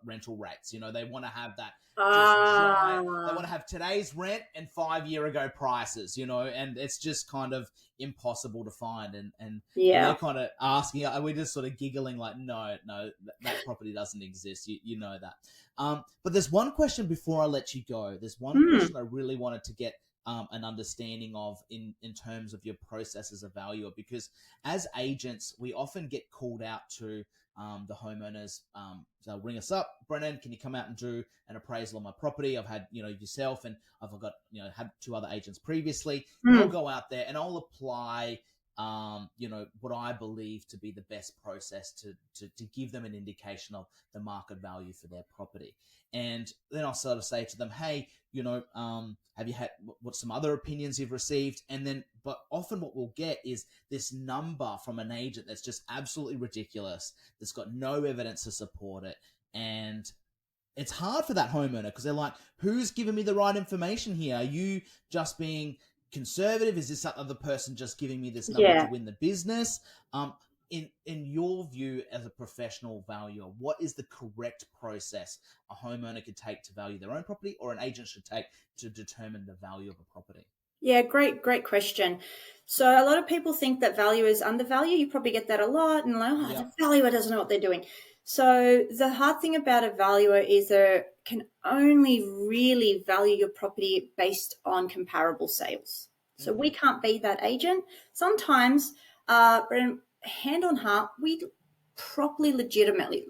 rental rates. They want to have that. They want to have today's rent and 5 year ago prices, and it's just kind of impossible to find. And they're kind of asking, we're just sort of giggling like, no, that property doesn't exist. You know that. But there's one question before I let you go. There's one question I really wanted to get an understanding of in terms of your process as a valuer, because as agents, we often get called out to the homeowners. They'll ring us up, Brennan, can you come out and do an appraisal on my property? I've had, yourself, and I've got, had two other agents previously. I'll go out there and I'll apply, what I believe to be the best process to give them an indication of the market value for their property. And then I'll sort of say to them, hey, have you had what's some other opinions you've received? And then, but often what we'll get is this number from an agent that's just absolutely ridiculous, that's got no evidence to support it. And it's hard for that homeowner because they're like, who's giving me the right information here? Are you just being conservative? Is this other person just giving me this number to win the business? In your view as a professional valuer, what is the correct process a homeowner could take to value their own property, or an agent should take to determine the value of a property? Yeah, great question. So a lot of people think that valuers undervalue. You probably get that a lot, and the valuer doesn't know what they're doing. So the hard thing about a valuer is they can only really value your property based on comparable sales. So we can't be that agent. Sometimes, hand on heart, we properly, legitimately,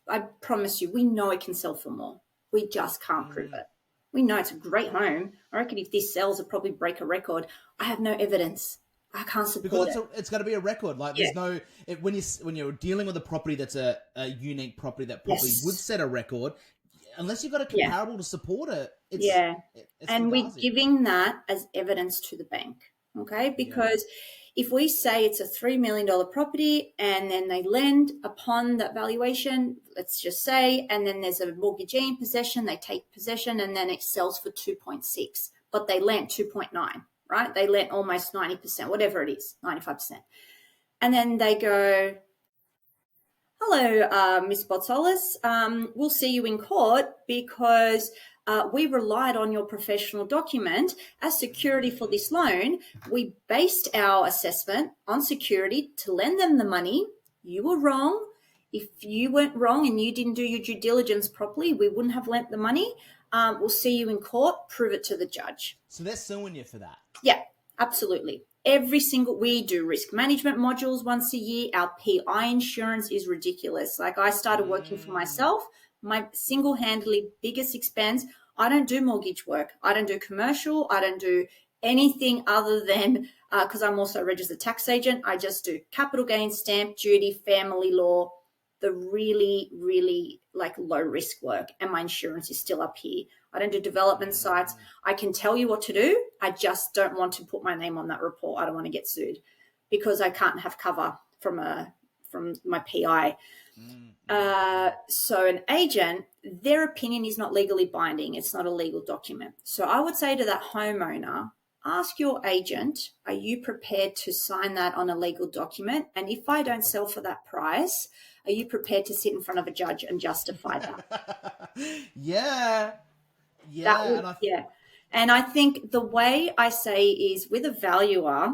I promise you, we know it can sell for more. We just can't prove it. We know it's a great home. I reckon if this sells, it'll probably break a record. I have no evidence. I can't support because it's got to be a record. Like there's no when you're dealing with a property that's a unique property that probably would set a record, unless you've got a comparable to support it. It's and we're giving that as evidence to the bank, okay? Because if we say it's a $3 million property and then they lend upon that valuation, let's just say, and then there's a mortgagee in possession, they take possession, and then it sells for 2.6, but they lent 2.9, right? They lent almost 90%, whatever it is, 95%. And then they go, hello, Miss Botzolis, we'll see you in court because we relied on your professional document as security for this loan. We based our assessment on security to lend them the money. You were wrong. If you weren't wrong and you didn't do your due diligence properly, we wouldn't have lent the money. We'll see you in court. Prove it to the judge. So they're suing you for that? Yeah, absolutely. We do risk management modules once a year. Our PI insurance is ridiculous. Like I started working for myself. My single-handedly biggest expense, I don't do mortgage work. I don't do commercial. I don't do anything other than, because I'm also a registered tax agent, I just do capital gains, stamp duty, family law, the really, really like low risk work. And my insurance is still up here. I don't do development sites. I can tell you what to do. I just don't want to put my name on that report. I don't want to get sued because I can't have cover from my PI. So an agent, their opinion is not legally binding. It's not a legal document. So I would say to that homeowner, ask your agent, are you prepared to sign that on a legal document? And if I don't sell for that price, are you prepared to sit in front of a judge and justify that? And I think the way I say is with a valuer,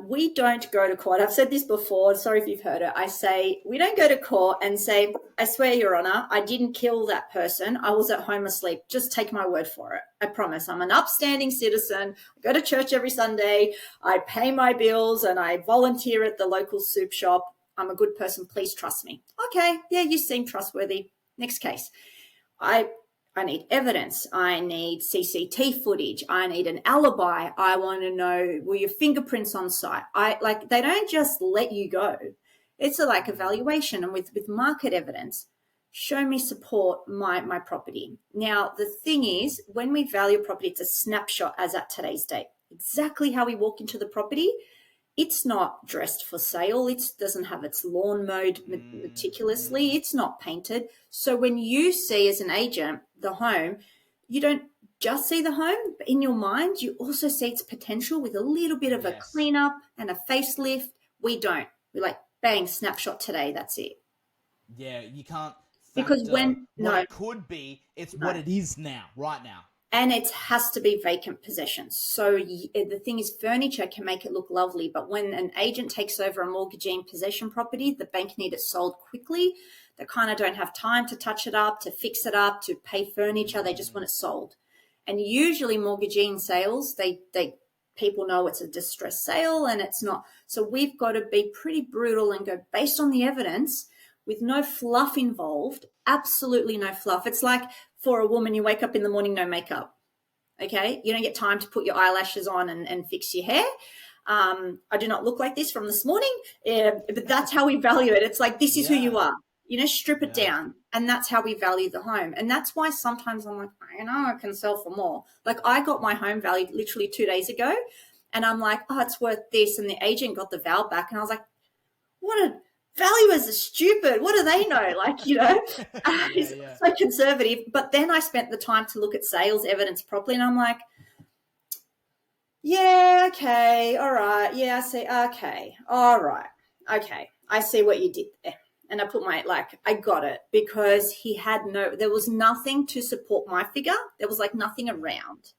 we don't go to court. I've said this before. Sorry if you've heard it. I say we don't go to court and say, I swear, Your Honor, I didn't kill that person. I was at home asleep. Just take my word for it. I promise. I'm an upstanding citizen. I go to church every Sunday. I pay my bills and I volunteer at the local soup shop. I'm a good person. Please trust me. Okay. Yeah, you seem trustworthy. Next case. I need evidence. I need CCT footage. I need an alibi. I want to know, were your fingerprints on site? They don't just let you go. It's a valuation. And with market evidence, show me support my property. Now, the thing is, when we value property, it's a snapshot as at today's date. Exactly how we walk into the property. It's not dressed for sale. It doesn't have its lawn mowed meticulously. It's not painted. So when you see as an agent the home, you don't just see the home, but in your mind, you also see its potential with a little bit of a cleanup and a facelift. We don't. We're like, bang, snapshot today. That's it. Yeah, you can't. Because it could be, it's what it is now, right now. And it has to be vacant possession. So the thing is, furniture can make it look lovely, but when an agent takes over a mortgagee in possession property, the bank need it sold quickly. They kind of don't have time to touch it up, to fix it up, to pay furniture. They just want it sold. And usually mortgagee and sales, people know it's a distress sale and it's not. So we've got to be pretty brutal and go based on the evidence with no fluff involved, absolutely no fluff. It's like for a woman, you wake up in the morning, no makeup. Okay. You don't get time to put your eyelashes on and fix your hair. I do not look like this from this morning, but that's how we value it. It's like, this is who you are, strip it down. And that's how we value the home. And that's why sometimes I'm like, I can sell for more. Like I got my home valued literally 2 days ago and I'm like, oh, it's worth this. And the agent got the val back and I was like, valuers are stupid. What do they know? Like, he's so conservative. But then I spent the time to look at sales evidence properly and I'm like, yeah, okay, all right. Yeah, I see. Okay, all right. Okay, I see what you did there. And I put I got it because there was nothing to support my figure. There was nothing around.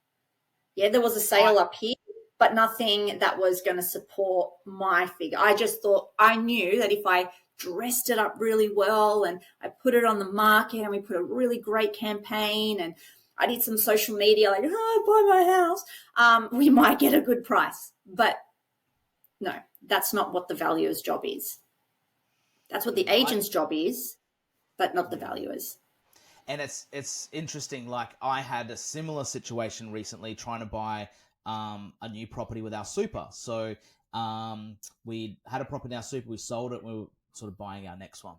Yeah, there was a sale up here, but nothing that was going to support my figure. I knew that if I dressed it up really well and I put it on the market and we put a really great campaign and I did some social media buy my house, we might get a good price. But no, that's not what the valuer's job is. That's what the agent's job is, but not the valuer's. And it's interesting. Like I had a similar situation recently trying to buy a new property with our super. So we had a property in our super, we sold it, we were sort of buying our next one.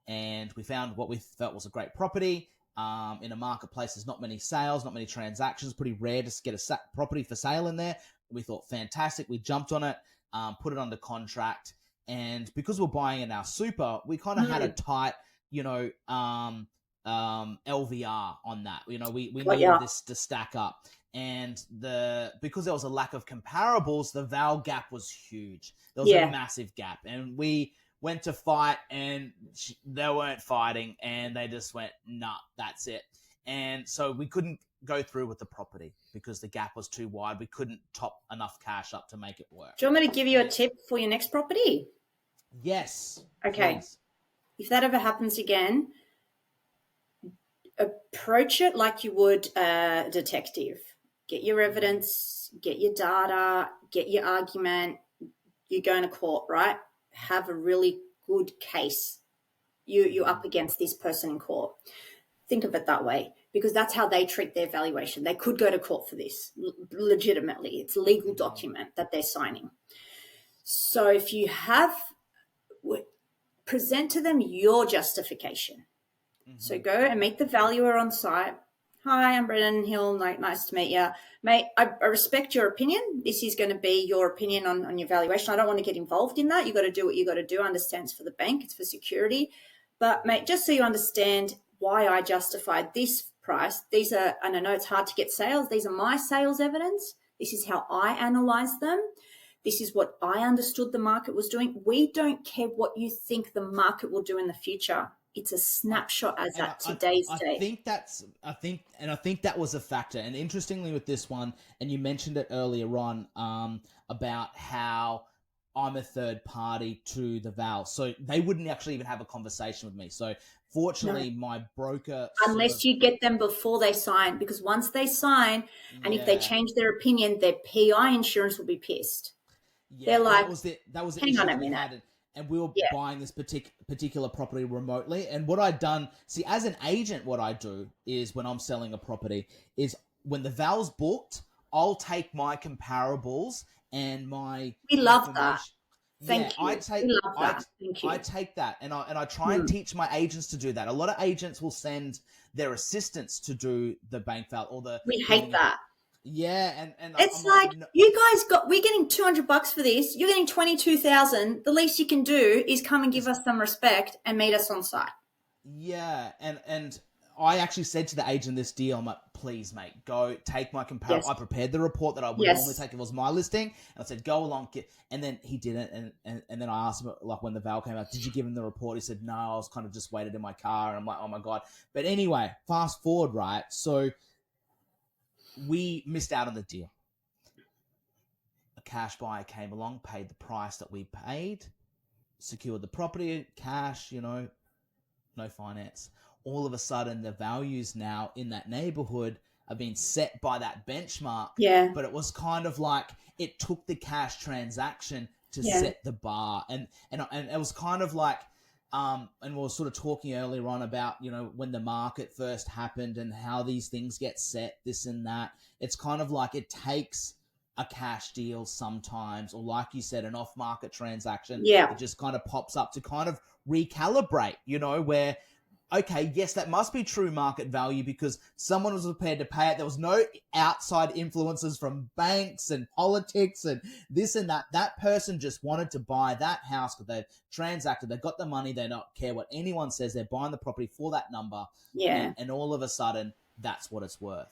And we found what we felt was a great property. In a marketplace, there's not many sales, not many transactions, pretty rare to get a property for sale in there. We thought, fantastic. We jumped on it, put it under contract. And because we're buying in our super, we kind of had a tight, LVR on that. We needed this to stack up. And because there was a lack of comparables, the val gap was huge. There was a massive gap. And we went to fight and they weren't fighting and they just went, nah, that's it. And so we couldn't go through with the property because the gap was too wide. We couldn't top enough cash up to make it work. Do you want me to give you a tip for your next property? Yes. Okay. Please. If that ever happens again, approach it like you would a detective. Get your evidence, get your data, get your argument. You're going to court, right? Have a really good case. You're up against this person in court. Think of it that way, because that's how they treat their valuation. They could go to court for this legitimately. It's a legal document that they're signing. So if you present to them your justification. So go and meet the valuer on site. Hi, I'm Brennan Hill. Nice to meet you. Mate, I respect your opinion. This is going to be your opinion on your valuation. I don't want to get involved in that. You got to do what you got to do. I understand it's for the bank. It's for security. But, mate, just so you understand why I justified this price, and I know it's hard to get sales. These are my sales evidence. This is how I analyze them. This is what I understood the market was doing. We don't care what you think the market will do in the future. It's a snapshot as at today's date. I think that was a factor. And interestingly with this one, and you mentioned it earlier on, about how I'm a third party to the val. So they wouldn't actually even have a conversation with me. So fortunately, my broker... Unless you get them before they sign, because once they sign, and if they change their opinion, their PI insurance will be pissed. Yeah, they're like, that was the hang issue on a that we minute. had. And we were buying this particular property remotely. And what I'd done, as an agent, what I do is when I'm selling a property is when the val's booked, I'll take my comparables and my... We love that. Thank you. I take that and I try and teach my agents to do that. A lot of agents will send their assistants to do the bank val or the... We hate that. Yeah, and it's like no. You guys we're getting $200 for this. You're getting 22,000. The least you can do is come and give us some respect and meet us on site. Yeah, and I actually said to the agent this deal, I'm like, please, mate, go take my comparable. I prepared the report that I would normally take if it was my listing, and I said, go along, and then he didn't, and then I asked him, like, when the val came out, did you give him the report? He said, no, I was kind of just waited in my car, and I'm like, oh my God. But anyway, fast forward, right? So we missed out on the deal. A cash buyer came along, paid the price that we paid, secured the property, cash, no finance. All of a sudden, the values now in that neighborhood are being set by that benchmark. Yeah. But it was kind of like it took the cash transaction to Yeah. set the bar, and it was kind of like, and we were sort of talking earlier on about, you know, when the market first happened and how these things get set, this and that. It's kind of like it takes a cash deal sometimes, or like you said, an off-market transaction Yeah. that just kind of pops up to kind of recalibrate, you know, where, okay, yes, that must be true market value because someone was prepared to pay it. There was no outside influences from banks and politics and this and that. That person just wanted to buy that house because they transacted. They got the money. They don't care what anyone says. They're buying the property for that number. Yeah. And all of a sudden, that's what it's worth.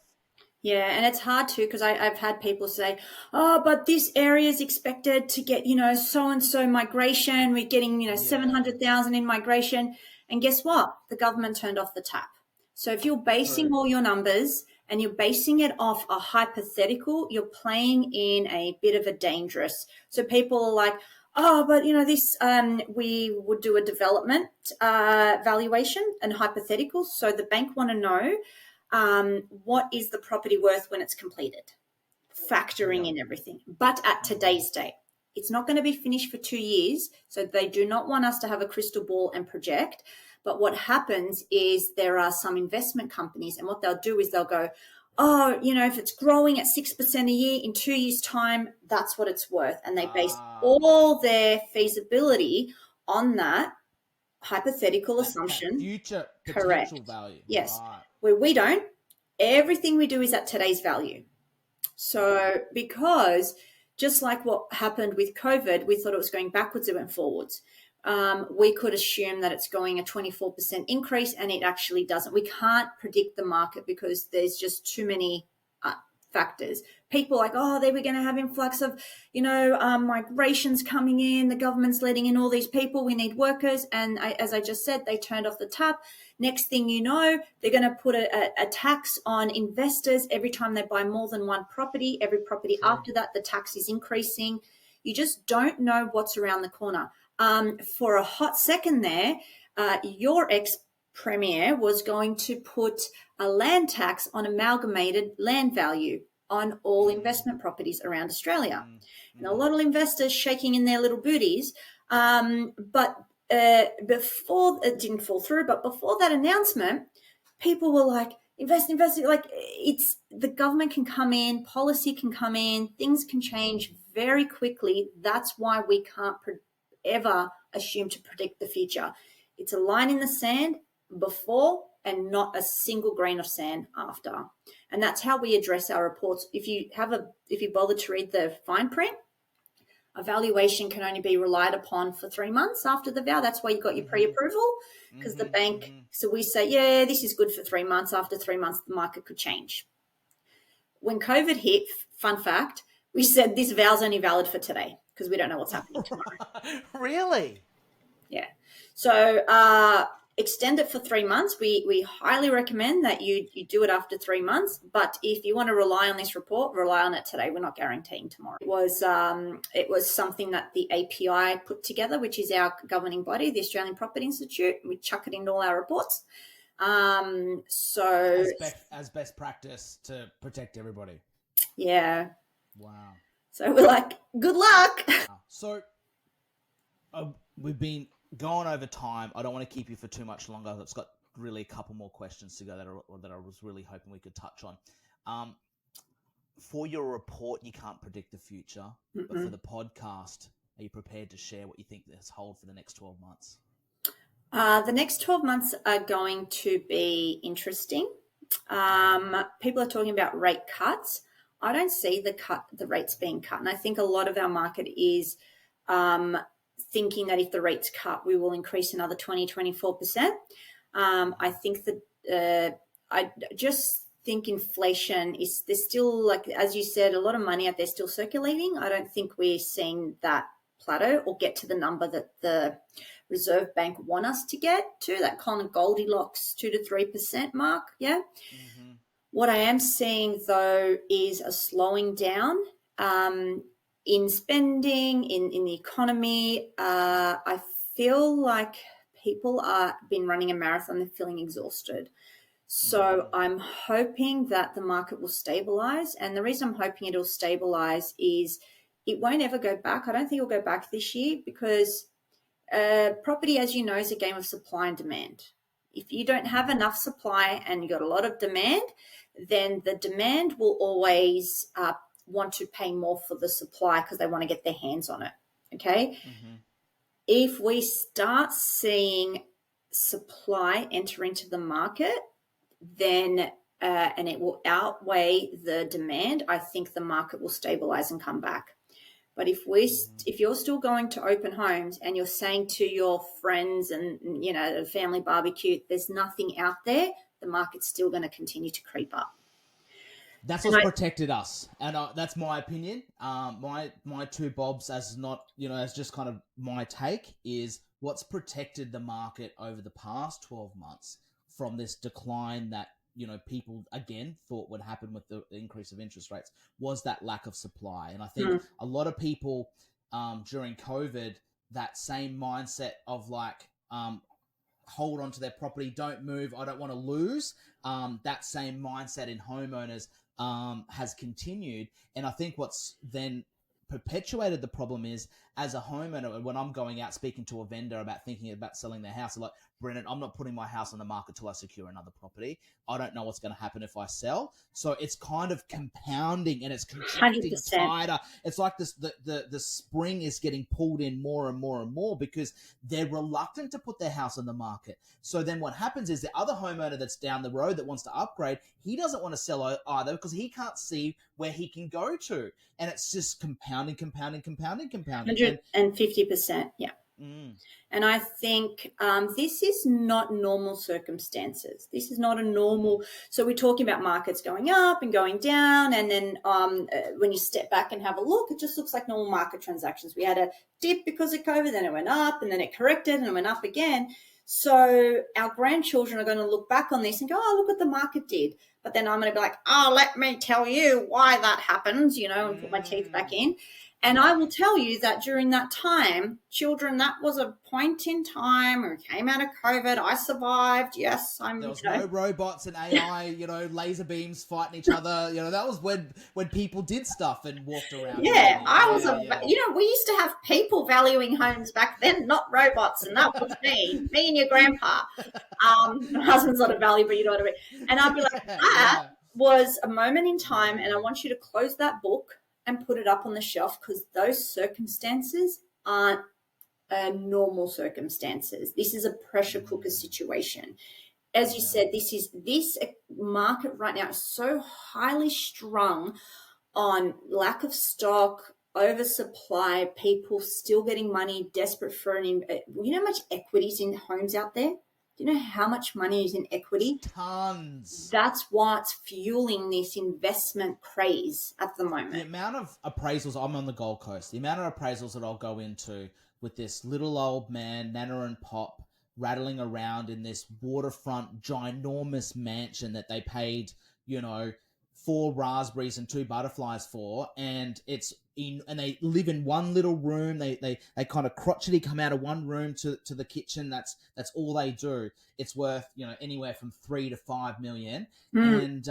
Yeah, and it's hard too because I've had people say, "Oh, but this area is expected to get, you know, so and so migration. We're getting, you know, 700,000 in migration." And guess what? The government turned off the tap. So if you're basing all your numbers and you're basing it off a hypothetical, you're playing in a bit of a dangerous. So people are like, "Oh, but you know, this we would do a development valuation and hypotheticals." So the bank want to know. What is the property worth when it's completed, factoring in everything, but at today's date. It's not going to be finished for 2 years, so they do not want us to have a crystal ball and project. But what happens is there are some investment companies, and what they'll do is they'll go, "Oh, you know, if it's growing at 6% a year in 2 years' time, that's what it's worth." And they base all their feasibility on that hypothetical assumption. Future Correct. potential value. Yes. Right. Where we don't, everything we do is at today's value. So because just like what happened with COVID, we thought it was going backwards, it went forwards. We could assume that it's going a 24% increase, and it actually doesn't. We can't predict the market because there's just too many factors. People are like, "Oh, they were going to have influx of, you know, migrations coming in. The government's letting in all these people. We need workers." And as I just said, they turned off the tap. Next thing you know, they're going to put a tax on investors every time they buy more than one property. Every property after that, the tax is increasing. You just don't know what's around the corner. For a hot second there, your ex-premier was going to put a land tax on amalgamated land value on all investment properties around Australia. And a lot of investors shaking in their little booties. But before it didn't fall through, but before that announcement, people were like, invest. Like, it's the government can come in, policy can come in, things can change very quickly. That's why we can't ever assume to predict the future. It's a line in the sand before and not a single grain of sand after. And that's how we address our reports. If you bother to read the fine print, a valuation can only be relied upon for 3 months after the vow. That's why you got your pre-approval, because the bank, so we say, yeah, this is good for 3 months. After 3 months, the market could change. When COVID hit, fun fact, we said this vow's only valid for today because we don't know what's happening tomorrow. Really? Yeah. So extend it for 3 months. We highly recommend that you do it after 3 months. But if you want to rely on this report, rely on it today. We're not guaranteeing tomorrow. It was something that the API put together, which is our governing body, the Australian Property Institute. We chuck it into all our reports. So as best practice to protect everybody. Yeah. Wow. So we're like, good luck. So we've been going over time. I don't want to keep you for too much longer. I've got really a couple more questions to go that I was really hoping we could touch on. For your report, you can't predict the future, but for the podcast, are you prepared to share what you think this holds for the next 12 months? The next 12 months are going to be interesting. People are talking about rate cuts. I don't see the rates being cut. And I think a lot of our market is thinking that if the rates cut, we will increase another 20-24%. I think that I just think inflation there's still, like, as you said, a lot of money out there still circulating. I don't think we're seeing that plateau or get to the number that the Reserve Bank want us to get to, that kind of Goldilocks 2 to 3% mark. Yeah. Mm-hmm. What I am seeing, though, is a slowing down in spending, in the economy. I feel like people are been running a marathon, they're feeling exhausted. So I'm hoping that the market will stabilize. And the reason I'm hoping it'll stabilize is it won't ever go back. I don't think it'll go back this year because property, as you know, is a game of supply and demand. If you don't have enough supply and you've got a lot of demand, then the demand will always want to pay more for the supply because they want to get their hands on it. Okay. If we start seeing supply enter into the market, then and it will outweigh the demand, I think the market will stabilize and come back. But if you're still going to open homes and you're saying to your friends and, you know, a family barbecue, there's nothing out there, the market's still going to continue to creep up. That's what's protected us, and that's my opinion. My two bobs, as not, you know, as just kind of my take, is what's protected the market over the past 12 months from this decline that, you know, people again thought would happen with the increase of interest rates was that lack of supply. And I think a lot of people during COVID, that same mindset of like hold on to their property, don't move, I don't want to lose. That same mindset in homeowners has continued. And I think what's then perpetuated the problem is, as a homeowner, when I'm going out speaking to a vendor about thinking about selling their house, I'm like, Brennan, I'm not putting my house on the market till I secure another property. I don't know what's going to happen if I sell. So it's kind of compounding and it's contracting 100%. tighter. It's like this, the spring is getting pulled in more and more and more because they're reluctant to put their house on the market. So then what happens is the other homeowner that's down the road that wants to upgrade, he doesn't want to sell either because he can't see where he can go to. And it's just compounding. 150%, yeah. And I think this is not normal circumstances. This is not a normal. So we're talking about markets going up and going down. And then when you step back and have a look, it just looks like normal market transactions. We had a dip because of COVID, then it went up, and then it corrected and it went up again. So our grandchildren are going to look back on this and go, oh, look what the market did. But then I'm going to be like, oh, let me tell you why that happens, you know, and put my teeth back in. And I will tell you that during that time, children, that was a point in time where we came out of COVID. I survived. Yes, there was no robots and AI, you know, laser beams fighting each other. You know, that was when people did stuff and walked around. Yeah, you know, we used to have people valuing homes back then, not robots. And that was me and your grandpa. My husband's not a value, but you know what I mean. And I'd be like, that was a moment in time. And I want you to close that book and put it up on the shelf because those circumstances aren't normal circumstances. This is a pressure cooker situation. As you said, this market right now is so highly strung on lack of stock, oversupply, people still getting money, desperate for you know how much equity's in homes out there? Do you know how much money is in equity? Tons. That's what's fueling this investment craze at the moment. The amount of appraisals, I'm on the Gold Coast, the amount of appraisals that I'll go into with this little old man, Nana and Pop, rattling around in this waterfront ginormous mansion that they paid, you know, 4 raspberries and 2 butterflies for, and they live in one little room. They kind of crotchety come out of one room to the kitchen. That's all they do. It's worth, you know, anywhere from 3 to 5 million. And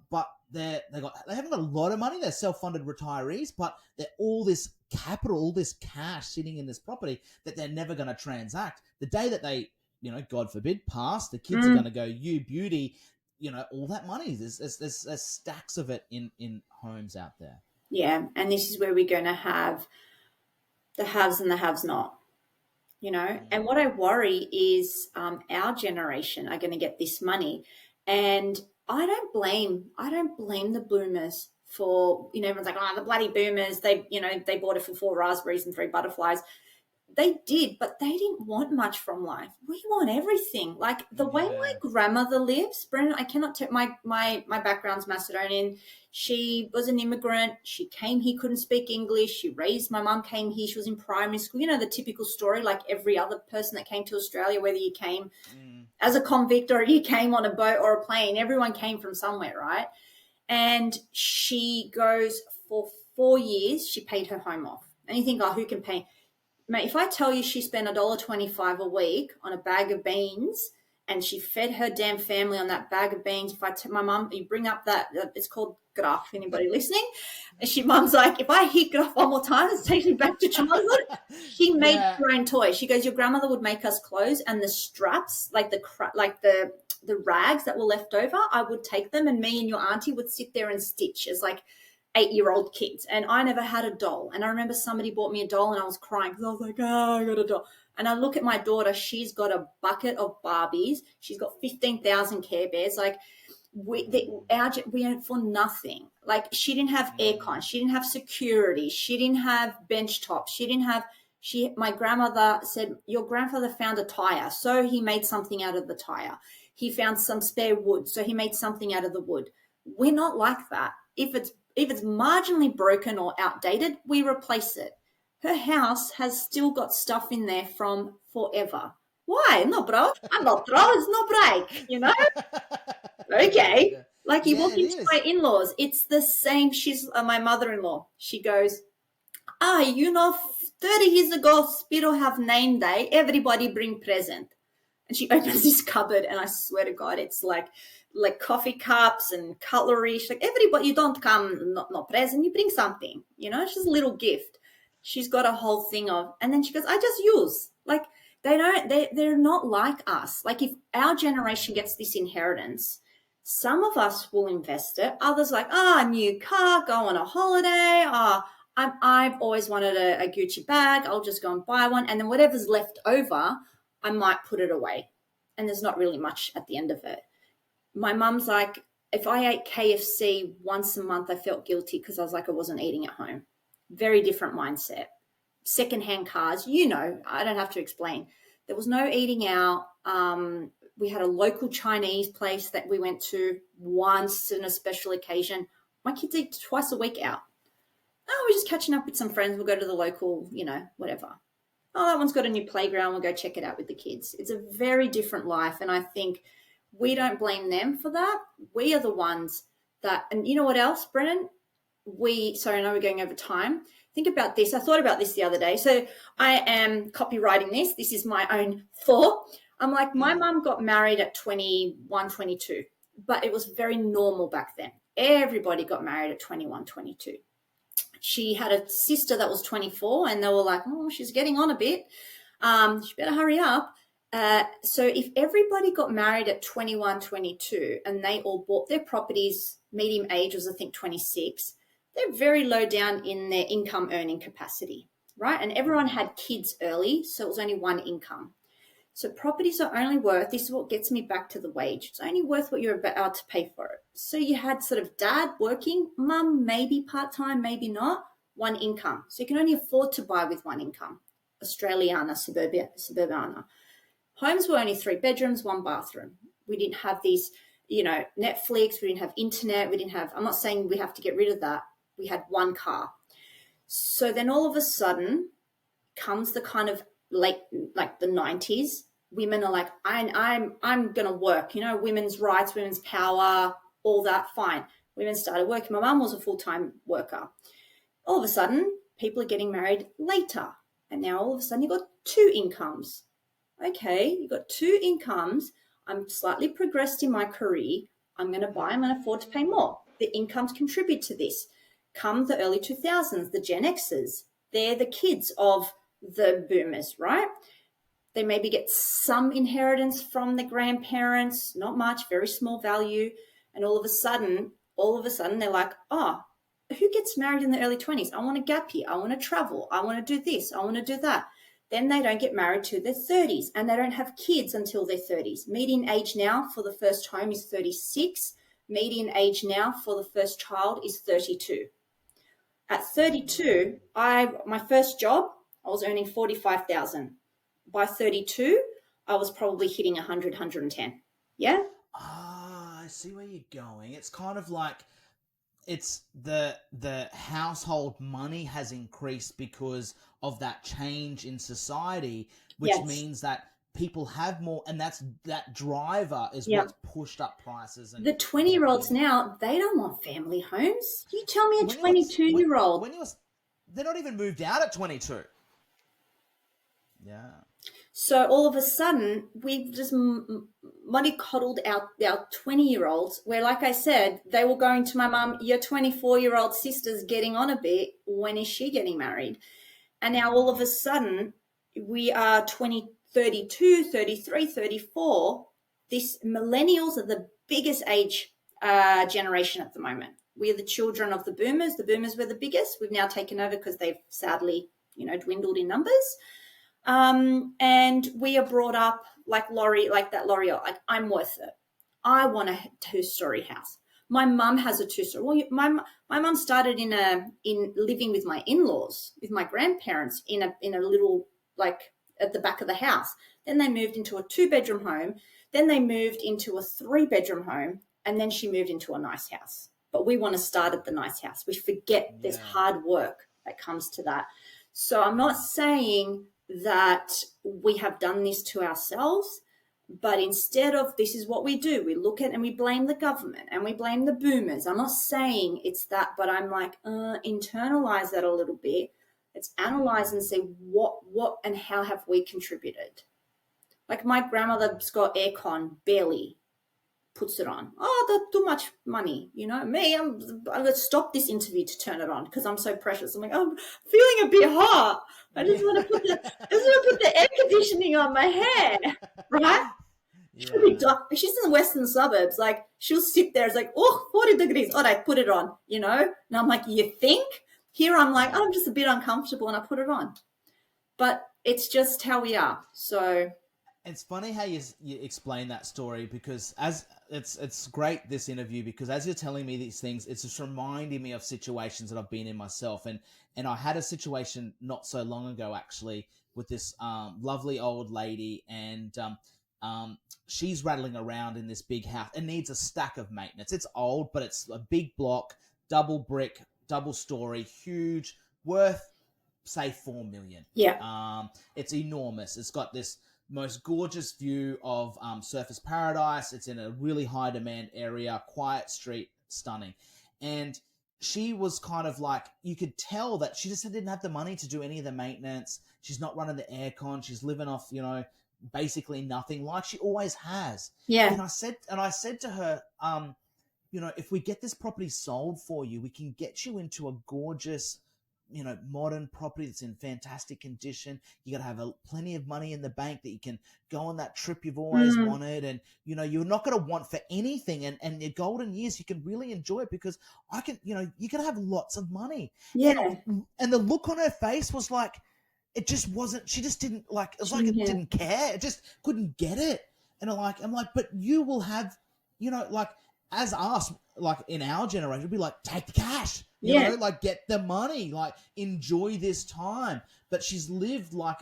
but they haven't got a lot of money. They're self-funded retirees, but they're all this capital, all this cash sitting in this property that they're never going to transact. The day that they, you know, God forbid, pass, the kids are going to go, you beauty. You know, all that money. There's stacks of it in homes out there. Yeah, and this is where we're going to have the haves and the haves not. You know, and what I worry is our generation are going to get this money, and I don't blame the boomers for, you know, everyone's like, oh, the bloody boomers. They bought it for 4 raspberries and 3 butterflies. They did, but they didn't want much from life. We want everything. Like the way my grandmother lives, Brennan, I cannot tell. My background's Macedonian. She was an immigrant. She came here, couldn't speak English. My mum came here. She was in primary school. You know, the typical story, like every other person that came to Australia, whether you came as a convict or you came on a boat or a plane, everyone came from somewhere, right? And she goes for 4 years, she paid her home off. And you think, oh, who can pay? Mate, if I tell you she spent $1.25 a week on a bag of beans and she fed her damn family on that bag of beans. If I tell my mum, you bring up that, it's called graph, anybody listening? And mum's like, if I hit graph one more time, it's taking me back to childhood. She made her own toy. She goes, your grandmother would make us clothes, and the straps, like the rags that were left over, I would take them, and me and your auntie would sit there and stitch as like 8-year-old kids. And I never had a doll. And I remember somebody bought me a doll and I was crying because I was like, oh, I got a doll. And I look at my daughter, she's got a bucket of Barbies. She's got 15,000 Care Bears. Like, we went for nothing. Like, she didn't have aircon. She didn't have security. She didn't have bench tops. My grandmother said, your grandfather found a tire, so he made something out of the tire. He found some spare wood, so he made something out of the wood. We're not like that. If it's marginally broken or outdated, we replace it. Her house has still got stuff in there from forever. Why? No, bro. I'm not, bro. It's no break, you know? Okay. Like, you walk into my in-laws, it's the same. She's my mother-in-law. She goes, 30 years ago, Spiro have name day. Everybody bring present. And she opens this cupboard, and I swear to God, it's like coffee cups and cutlery. She's like, everybody, you don't come not present, you bring something, you know, it's just a little gift. She's got a whole thing of, and then she goes, I just use. Like, they're not like us. Like, if our generation gets this inheritance, some of us will invest it. Others like, a new car, go on a holiday. I've always wanted a Gucci bag. I'll just go and buy one. And then whatever's left over, I might put it away. And there's not really much at the end of it. My mum's like, if I ate KFC once a month, I felt guilty because I was like, I wasn't eating at home. Very different mindset. Secondhand cars, you know, I don't have to explain. There was no eating out. We had a local Chinese place that we went to once on a special occasion. My kids eat twice a week out. Oh, we're just catching up with some friends. We'll go to the local, you know, whatever. Oh, that one's got a new playground. We'll go check it out with the kids. It's a very different life. And I think we don't blame them for that. We are the ones that, and you know what else, Brennan? Sorry, I know we're going over time. Think about this. I thought about this the other day. So I am copywriting this. This is my own thought. I'm like, my mum got married at 21, 22, but it was very normal back then. Everybody got married at 21, 22. She had a sister that was 24, and they were like, oh, she's getting on a bit. She better hurry up. So if everybody got married at 21, 22, and they all bought their properties, median age was, I think, 26, they're very low down in their income earning capacity, right? And everyone had kids early, so it was only one income. So properties are only worth, this is what gets me back to the wage, it's only worth what you're about to pay for it. So you had sort of dad working, mum maybe part-time, maybe not, one income. So you can only afford to buy with one income. Australiana, suburbana. Homes were only 3 bedrooms, 1 bathroom. We didn't have these, you know, Netflix, we didn't have internet, we didn't have, I'm not saying we have to get rid of that. We had one car. So then all of a sudden comes the kind of late, like the 90s, women are like, I'm going to work, you know, women's rights, women's power, all that, fine. Women started working. My mum was a full-time worker. All of a sudden, people are getting married later. And now all of a sudden you've got 2 incomes. Okay, you've got 2 incomes. I'm slightly progressed in my career. I'm going to afford to pay more. The incomes contribute to this. Come the early 2000s, the Gen Xers, they're the kids of the boomers, right? They maybe get some inheritance from the grandparents, not much, very small value. And all of a sudden, they're like, oh, who gets married in the early 20s? I want a gap year. I want to travel. I want to do this. I want to do that. Then they don't get married to their 30s, and they don't have kids until their 30s. Median age now for the first home is 36. Median age now for the first child is 32. At 32, my first job, I was earning 45,000. By 32, I was probably hitting 100, 110. Yeah? I see where you're going. It's kind of like it's the household money has increased because of that change in society, which means that people have more, and that driver is what's pushed up prices. And the 20-year-olds now, they don't want family homes. You tell me a 22-year-old. They're not even moved out at 22. Yeah. So all of a sudden, we've just mollycoddled our 20-year-olds, where, like I said, they were going to my mum, your 24-year-old sister's getting on a bit. When is she getting married? And now all of a sudden, we are 20, 32, 33, 34. This millennials are the biggest age generation at the moment. We are the children of the boomers. The boomers were the biggest. We've now taken over because they've sadly, dwindled in numbers. And we are brought up like L'Oreal, like, I'm worth it. I want a 2-story house. My mum has a 2-story. Well, my mum started in living with my in-laws, with my grandparents in a little, like, at the back of the house. Then they moved into a 2-bedroom home. Then they moved into a 3-bedroom home, and then she moved into a nice house. But we want to start at the nice house. We forget there's hard work that comes to that. So I'm not saying that we have done this to ourselves, but instead of, this is what we do, we look at and we blame the government and we blame the boomers. I'm not saying it's that, but I'm like, internalize that a little bit. Let's analyze and say what and how have we contributed. Like, my grandmother's got aircon, barely puts it on. Oh, that's too much money. Me, I'm going to stop this interview to turn it on because I'm so precious. I'm like, I'm feeling a bit hot. I just want to put the air conditioning on my hair, right? Yeah. She's in the western suburbs. Like, she'll sit there. It's like, 40 degrees. All right, put it on, And I'm like, you think? Here I'm like, I'm just a bit uncomfortable, and I put it on. But it's just how we are. So it's funny how you explain that story, because as it's great, this interview, because as you're telling me these things, it's just reminding me of situations that I've been in myself. And I had a situation not so long ago, actually, with this lovely old lady, and she's rattling around in this big house and needs a stack of maintenance. It's old, but it's a big block, double brick, double story, huge, worth, say, $4 million. Yeah. It's enormous. It's got this most gorgeous view of Surfers Paradise. It's in a really high demand area, quiet street, stunning. And she was kind of like, you could tell that she just didn't have the money to do any of the maintenance. She's not running the aircon. She's living off, basically nothing, like she always has. Yeah. And I said to her, if we get this property sold for you, we can get you into a gorgeous, modern property that's in fantastic condition. You got to have plenty of money in the bank that you can go on that trip you've always wanted. And, you're not going to want for anything. And your golden years, you can really enjoy it, because you're going to have lots of money. Yeah. And the look on her face was like, it just wasn't, she just didn't, like, it was like it didn't care. It just couldn't get it. And I'm like, but you will have, like, as us, like, in our generation, it'd be like, take the cash, you know, like, get the money, like, enjoy this time. But she's lived like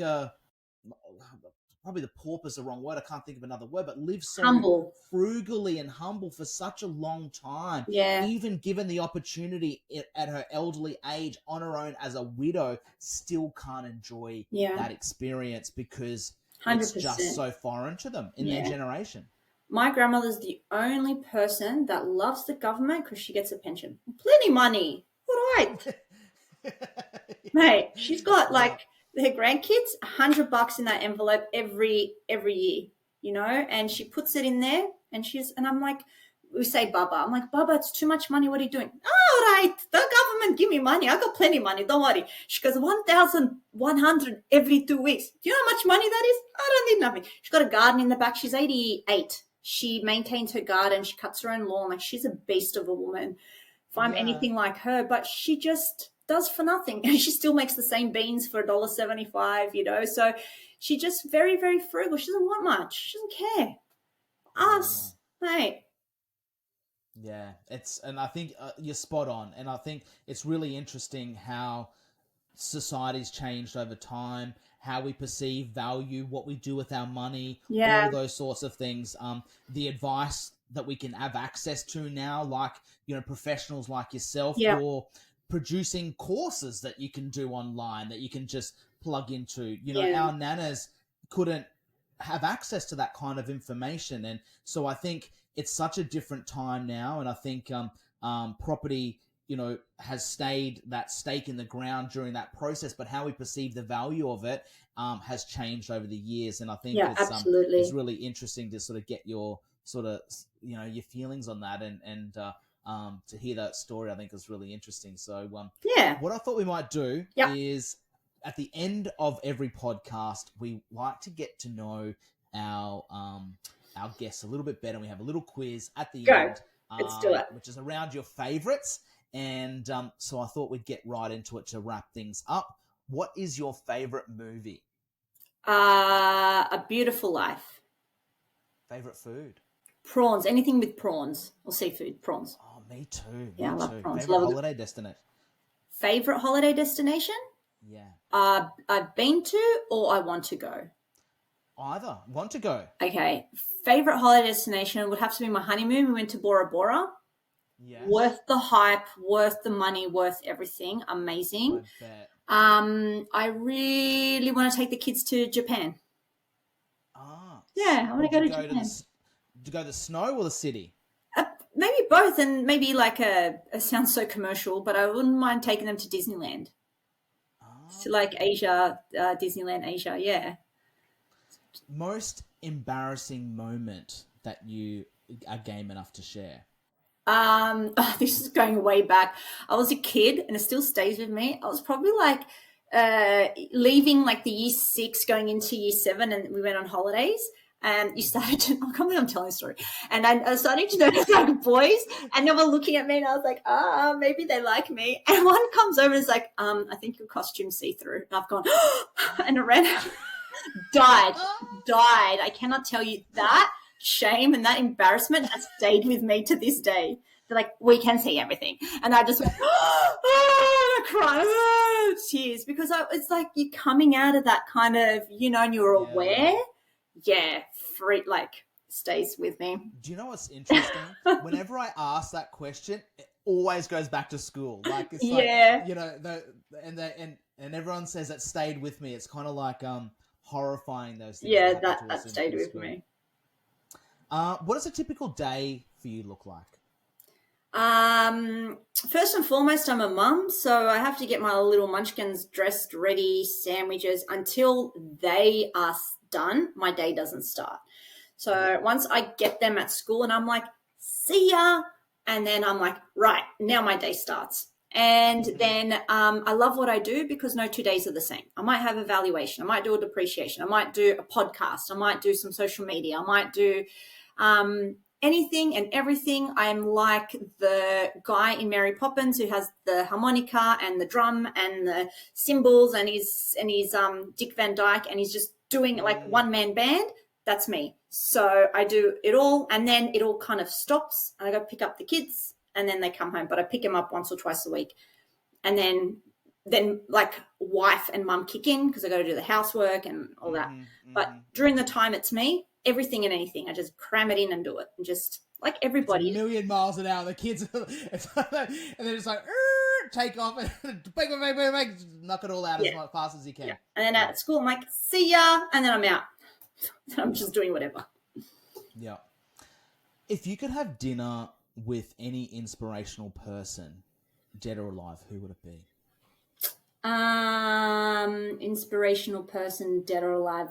probably the pauper's the wrong word, I can't think of another word, but lived so humble, frugally and humble for such a long time. Yeah. Even given the opportunity at her elderly age on her own as a widow, still can't enjoy that experience, because 100%. It's just so foreign to them in their generation. My grandmother's the only person that loves the government because she gets a pension. Plenty of money. All right. Mate, she's got like her grandkids, $100 in that envelope every year, and she puts it in there, and I'm like, we say, Baba. I'm like, Baba, it's too much money. What are you doing? All right, the government give me money. I got plenty of money. Don't worry. She goes, 1,100 every 2 weeks. Do you know how much money that is? I don't need nothing. She's got a garden in the back. She's 88. She maintains her garden. She cuts her own lawn. Like, she's a beast of a woman. If I'm anything like her, but she just does for nothing. And she still makes the same beans for $1.75, So she just very, very frugal. She doesn't want much. She doesn't care. Us, mate. Yeah, and I think you're spot on. And I think it's really interesting how society's changed over time, how we perceive value, what we do with our money, all those sorts of things. The advice that we can have access to now, like, professionals like yourself, you're producing courses that you can do online that you can just plug into. Our nanas couldn't have access to that kind of information. And so I think it's such a different time now. And I think property has stayed that stake in the ground during that process, but how we perceive the value of it has changed over the years. And I think Yeah, absolutely. it's really interesting to sort of get your sort of, your feelings on that, and to hear that story, I think is really interesting. So yeah, what I thought we might do Yep. is at the end of every podcast, we like to get to know our guests a little bit better. We have a little quiz at the Go. end, Let's do it. which is around your favorites. And so I thought we'd get right into it to wrap things up. What is your favorite movie? A Beautiful Life. Favorite food? Prawns. Anything with prawns or seafood. Prawns. Oh, me too. Yeah, I love too. prawns. Favorite holiday destination? Favorite holiday destination? Yeah. I've been to or I want to go. Either. Want to go? Okay. Favorite holiday destination would have to be my honeymoon. We went to Bora Bora. Yes. Worth the hype, worth the money, worth everything. Amazing. I bet. I really want to take the kids to Japan. Yeah, I want to go to Japan. To go to the snow or the city? Maybe both, and maybe like it sounds so commercial, but I wouldn't mind taking them to Disneyland. So like Asia, Disneyland Asia, yeah. Most embarrassing moment that you are game enough to share? This is going way back. I was a kid, and it still stays with me. I was probably like leaving like the year 6, going into year 7, and we went on holidays. And you started to, I can't believe I'm telling a story. And I started to notice like boys, and they were looking at me, and I was like, maybe they like me. And one comes over and is like, I think your costume's see-through. And I've gone, and I ran out. Died. I cannot tell you that shame and that embarrassment has stayed with me to this day. They're like, we can see everything. And I just went, I cried, tears, because it's like you're coming out of that kind of, and you're aware. Yeah, stays with me. Do you know what's interesting? Whenever I ask that question, it always goes back to school. Like it's and everyone says that stayed with me. It's kind of like horrifying those things. Yeah, that stayed with me. What does a typical day for you look like? First and foremost, I'm a mum, so I have to get my little munchkins dressed, ready, sandwiches. Until they are done, my day doesn't start. So once I get them at school and I'm like, see ya, and then I'm like, right, now my day starts. And then I love what I do because no 2 days are the same. I might have a valuation. I might do a depreciation. I might do a podcast. I might do some social media. I might do anything and everything. I'm like the guy in Mary Poppins who has the harmonica and the drum and the cymbals, and he's Dick Van Dyke, and he's just doing like one-man band. That's me. So I do it all, and then it all kind of stops. I go pick up the kids, and then they come home. But I pick them up once or twice a week, and then like wife and mum kick in because I got to do the housework and all that. But during the time it's me, everything and anything. I just cram it in and do it, and just like everybody. It's a million miles an hour. The kids, and they're just like take off and knock it all out as fast as you can. Yeah. And then at school, I'm like, see ya, and then I'm out. I'm just doing whatever. Yeah. If you could have dinner with any inspirational person, dead or alive, who would it be? Inspirational person, dead or alive.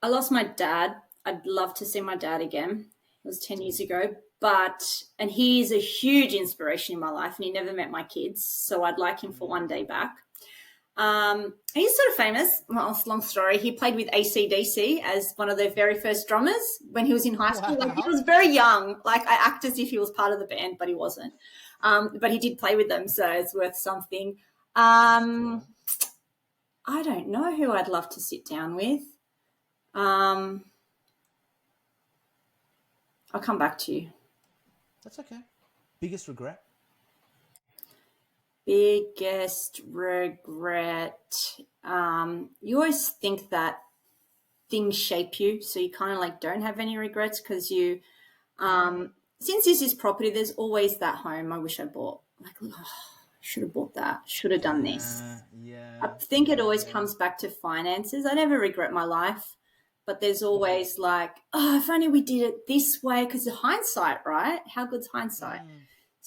I lost my dad. I'd love to see my dad again. It was 10 years ago. And he's a huge inspiration in my life, and he never met my kids. So I'd like him for one day back. He's sort of famous. Well, it's a long story. He played with AC/DC as one of their very first drummers when he was in high school. Like, he was very young. Like, I act as if he was part of the band, but he wasn't. But he did play with them, so it's worth something. I don't know who I'd love to sit down with. I'll come back to you. That's okay. Biggest regret? Biggest regret. You always think that things shape you, so you kind of like don't have any regrets because you, since this is property, there's always that home I wish I bought. Like, should have bought that. Should have done this. Yeah. I think it always comes back to finances. I never regret my life, but there's always like, if only we did it this way, because of hindsight, right? How good's hindsight?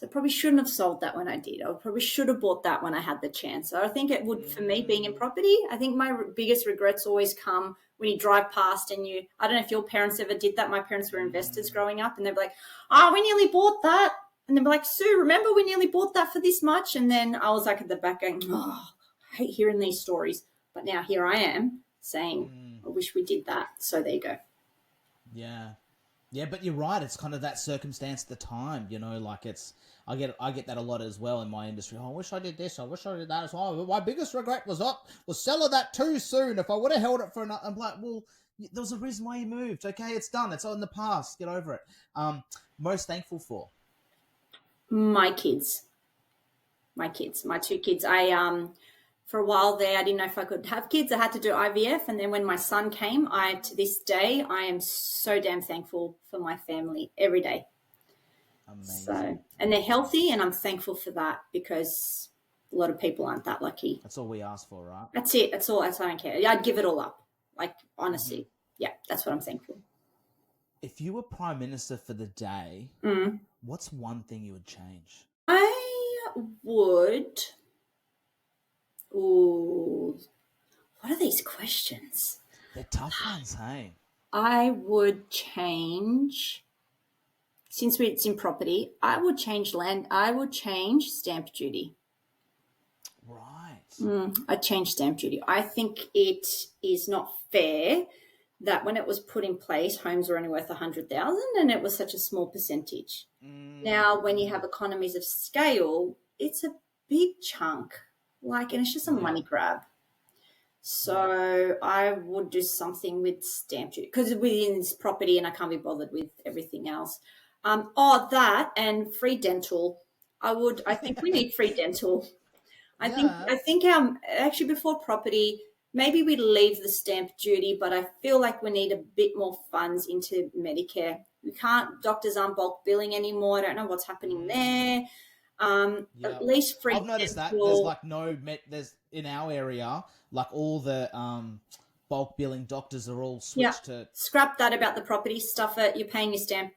So I probably shouldn't have sold that when I did. I probably should have bought that when I had the chance. So I think it would, for me, being in property, I think my biggest regrets always come when you drive past and I don't know if your parents ever did that. My parents were investors growing up, and they'd be like, oh, we nearly bought that. And they'd be like, Sue, remember we nearly bought that for this much? And then I was like at the back going, oh, I hate hearing these stories. But now here I am saying, I wish we did that. So there you go. Yeah. Yeah, but you're right. It's kind of that circumstance at the time, like I get that a lot as well in my industry. Oh, I wish I did this. I wish I did that as well. My biggest regret was selling that too soon. If I would have held it for another, I'm like, well, there was a reason why you moved. Okay, it's done. It's all in the past. Get over it. Most thankful for? My kids, my 2 kids. For a while there, I didn't know if I could have kids. I had to do IVF. And then when my son came, to this day, I am so damn thankful for my family every day. Amazing. So, and they're healthy, and I'm thankful for that, because a lot of people aren't that lucky. That's all we ask for, right? That's it. That's all. I don't care. I'd give it all up. Like, honestly. Yeah, that's what I'm thankful. If you were Prime Minister for the day, what's one thing you would change? I would... Ooh, what are these questions? They're tough ones, hey? I would change, since it's in property, I would change stamp duty. Right. I'd change stamp duty. I think it is not fair that when it was put in place, homes were only worth 100,000 and it was such a small percentage. Now, when you have economies of scale, it's a big chunk. And it's just a money grab. So I would do something with stamp duty, because within this property, and I can't be bothered with everything else. That and free dental. I think we need free dental. I think actually before property, maybe we leave the stamp duty, but I feel like we need a bit more funds into Medicare. Doctors aren't bulk billing anymore. I don't know what's happening there. At least free. I've noticed dental. that there's in our area, all the bulk billing doctors are all switched to. Scrap that about the property, stuff it. You're paying your stamp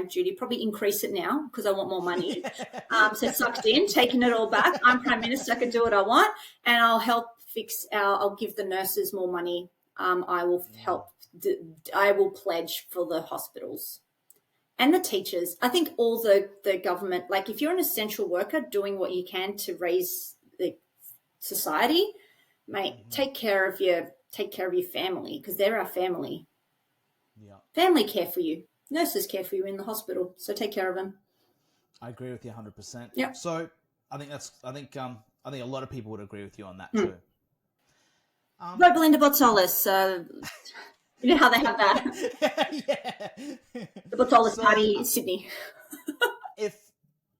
duty. Probably increase it now because I want more money. So sucked in, taking it all back. I'm Prime Minister. I can do what I want, and I'll help I'll give the nurses more money. I will help. I will pledge for the hospitals. And the teachers. I think all the government, if you're an essential worker doing what you can to raise the society, mate, take care of your family, because they're our family. Yeah. Family care for you. Nurses care for you in the hospital, so take care of them. I agree with you 100%. Yeah. So I think a lot of people would agree with you on that too. Go Belinda Botzolis. You know how they have that? Yeah. The Botzolis party in Sydney. If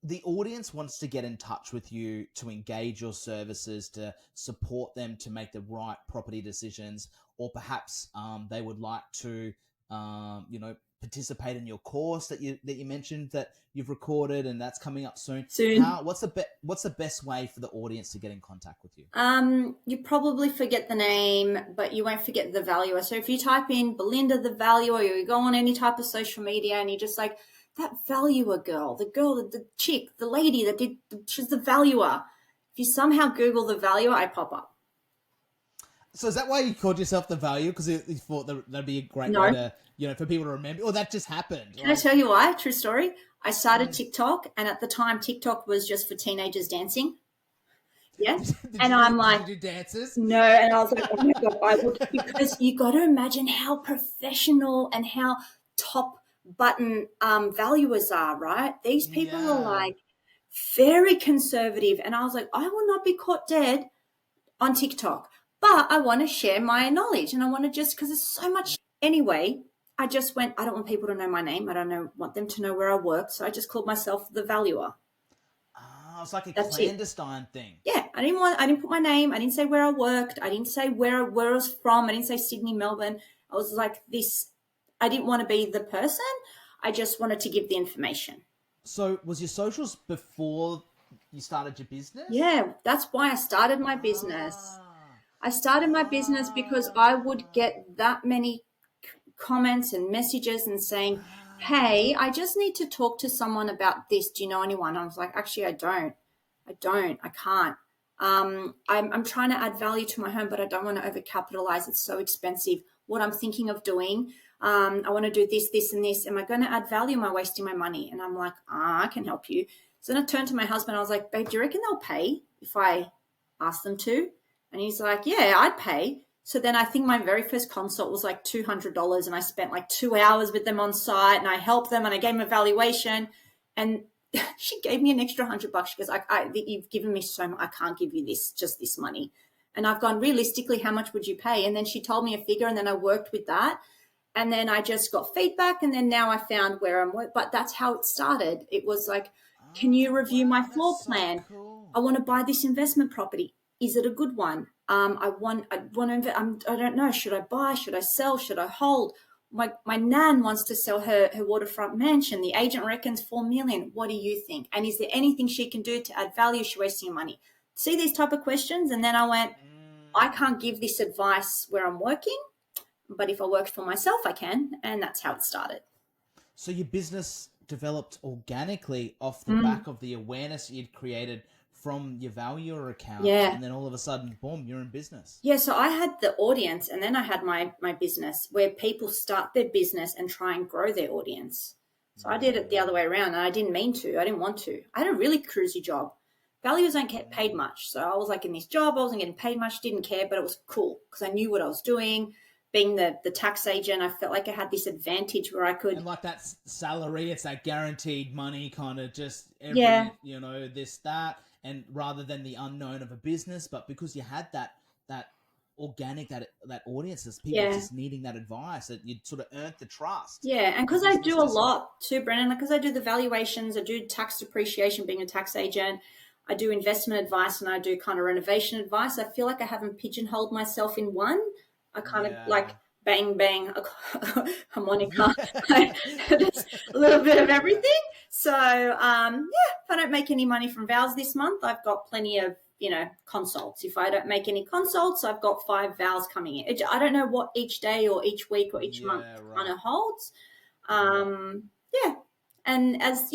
the audience wants to get in touch with you to engage your services, to support them to make the right property decisions, or perhaps they would like to, participate in your course that you mentioned that you've recorded and that's coming up soon. What's the best way for the audience to get in contact with you? You probably forget the name, but you won't forget the valuer. So if you type in Belinda the valuer, or you go on any type of social media and you're just like, that valuer girl, the chick, the lady that she's the valuer. If you somehow Google the valuer, I pop up. So is that why you called yourself the value? Because you thought that'd be a great way to, for people to remember? Or that just happened? Can I tell you why? True story. I started TikTok, and at the time, TikTok was just for teenagers dancing. Yeah. Did you do dances? No. And I was like, oh my God, I would, because you got to imagine how professional and how top button valuers are, right? These people are very conservative. And I was like, I will not be caught dead on TikTok. But I want to share my knowledge, and I want to because there's so much. Anyway, I just went, I don't want people to know my name. I don't want them to know where I work. So I just called myself the valuer. It's like a clandestine thing. Yeah. I didn't put my name. I didn't say where I worked. I didn't say where I was from. I didn't say Sydney, Melbourne. I was like this. I didn't want to be the person. I just wanted to give the information. So was your socials before you started your business? Yeah. That's why I started my business. I started my business because I would get that many comments and messages and saying, hey, I just need to talk to someone about this. Do you know anyone? I was like, actually, I don't. I can't. I'm trying to add value to my home, but I don't want to overcapitalize. It's so expensive. What I'm thinking of doing, I want to do this, this, and this. Am I going to add value? Am I wasting my money? And I'm like, I can help you. So then I turned to my husband. I was like, babe, do you reckon they'll pay if I ask them to? And he's like, yeah, I'd pay. So then I think my very first consult was like $200, and I spent like 2 hours with them on site, and I helped them and I gave them a valuation, and she gave me an extra $100. She goes, you've given me so much. I can't give you just this money. And I've gone, realistically, how much would you pay? And then she told me a figure, and then I worked with that. And then I just got feedback, and then now I found where I'm working. But that's how it started. It was like, can you review my floor plan? So cool. I want to buy this investment property. Is it a good one? I want to invest. I don't know. Should I buy? Should I sell? Should I hold? My nan wants to sell her waterfront mansion. The agent reckons $4 million. What do you think? And is there anything she can do to add value? Is she wasting money? See these type of questions. And then I went, I can't give this advice where I'm working, but if I worked for myself, I can. And that's how it started. So your business developed organically off the back of the awareness you'd created from your valuer account. Yeah. And then all of a sudden, boom, you're in business. Yeah. So I had the audience, and then I had my business where people start their business and try and grow their audience. So I did it the other way around, and I didn't mean to. I didn't want to. I had a really cruisy job. Valuers don't get paid much. So I was like in this job, I wasn't getting paid much, didn't care, but it was cool because I knew what I was doing. Being the tax agent, I felt like I had this advantage where I could. And like that salary, it's that guaranteed money kind of just every, this, that. And rather than the unknown of a business, but because you had that organic, that audience, there's people just needing that advice, that you'd sort of earned the trust. Yeah, and because I do a lot too, Brennan, because I do the valuations, I do tax depreciation being a tax agent, I do investment advice, and I do kind of renovation advice. I feel like I haven't pigeonholed myself in one. I kind of like bang, bang, harmonica, just a little bit of everything. So, if I don't make any money from vows this month, I've got plenty of, consults. If I don't make any consults, I've got 5 vows coming in. I don't know what each day or each week or each month kind of holds. And as,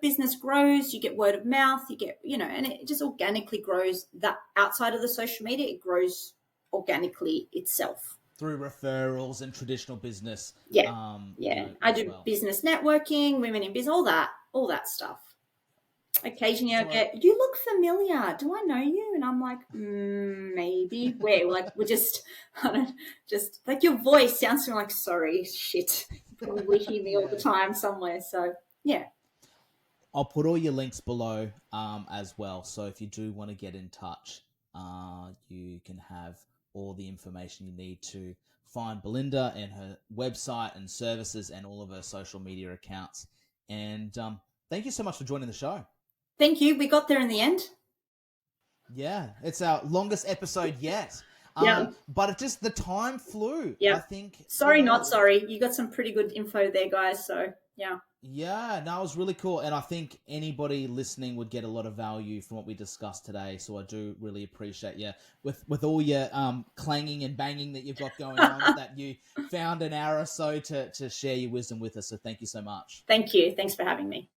business grows, you get word of mouth, you get, and it just organically grows. That outside of the social media, it grows organically itself. Through referrals and traditional business. I do business networking, women in business, all that stuff. Occasionally I get, you look familiar. Do I know you? And I'm like, maybe. Where? Like, just like your voice sounds to me like, sorry, shit. You probably hear me all the time somewhere. So, yeah. I'll put all your links below as well. So if you do want to get in touch, you can have all the information you need to find Belinda and her website and services and all of her social media accounts. And thank you so much for joining the show. Thank you. We got there in the end. Yeah, it's our longest episode yet. But the time flew. Yeah. I think. Sorry, not sorry. You got some pretty good info there, guys. So, yeah. Yeah, no, it was really cool. And I think anybody listening would get a lot of value from what we discussed today. So I do really appreciate you with all your clanging and banging that you've got going on, that you found an hour or so to share your wisdom with us. So thank you so much. Thank you. Thanks for having me.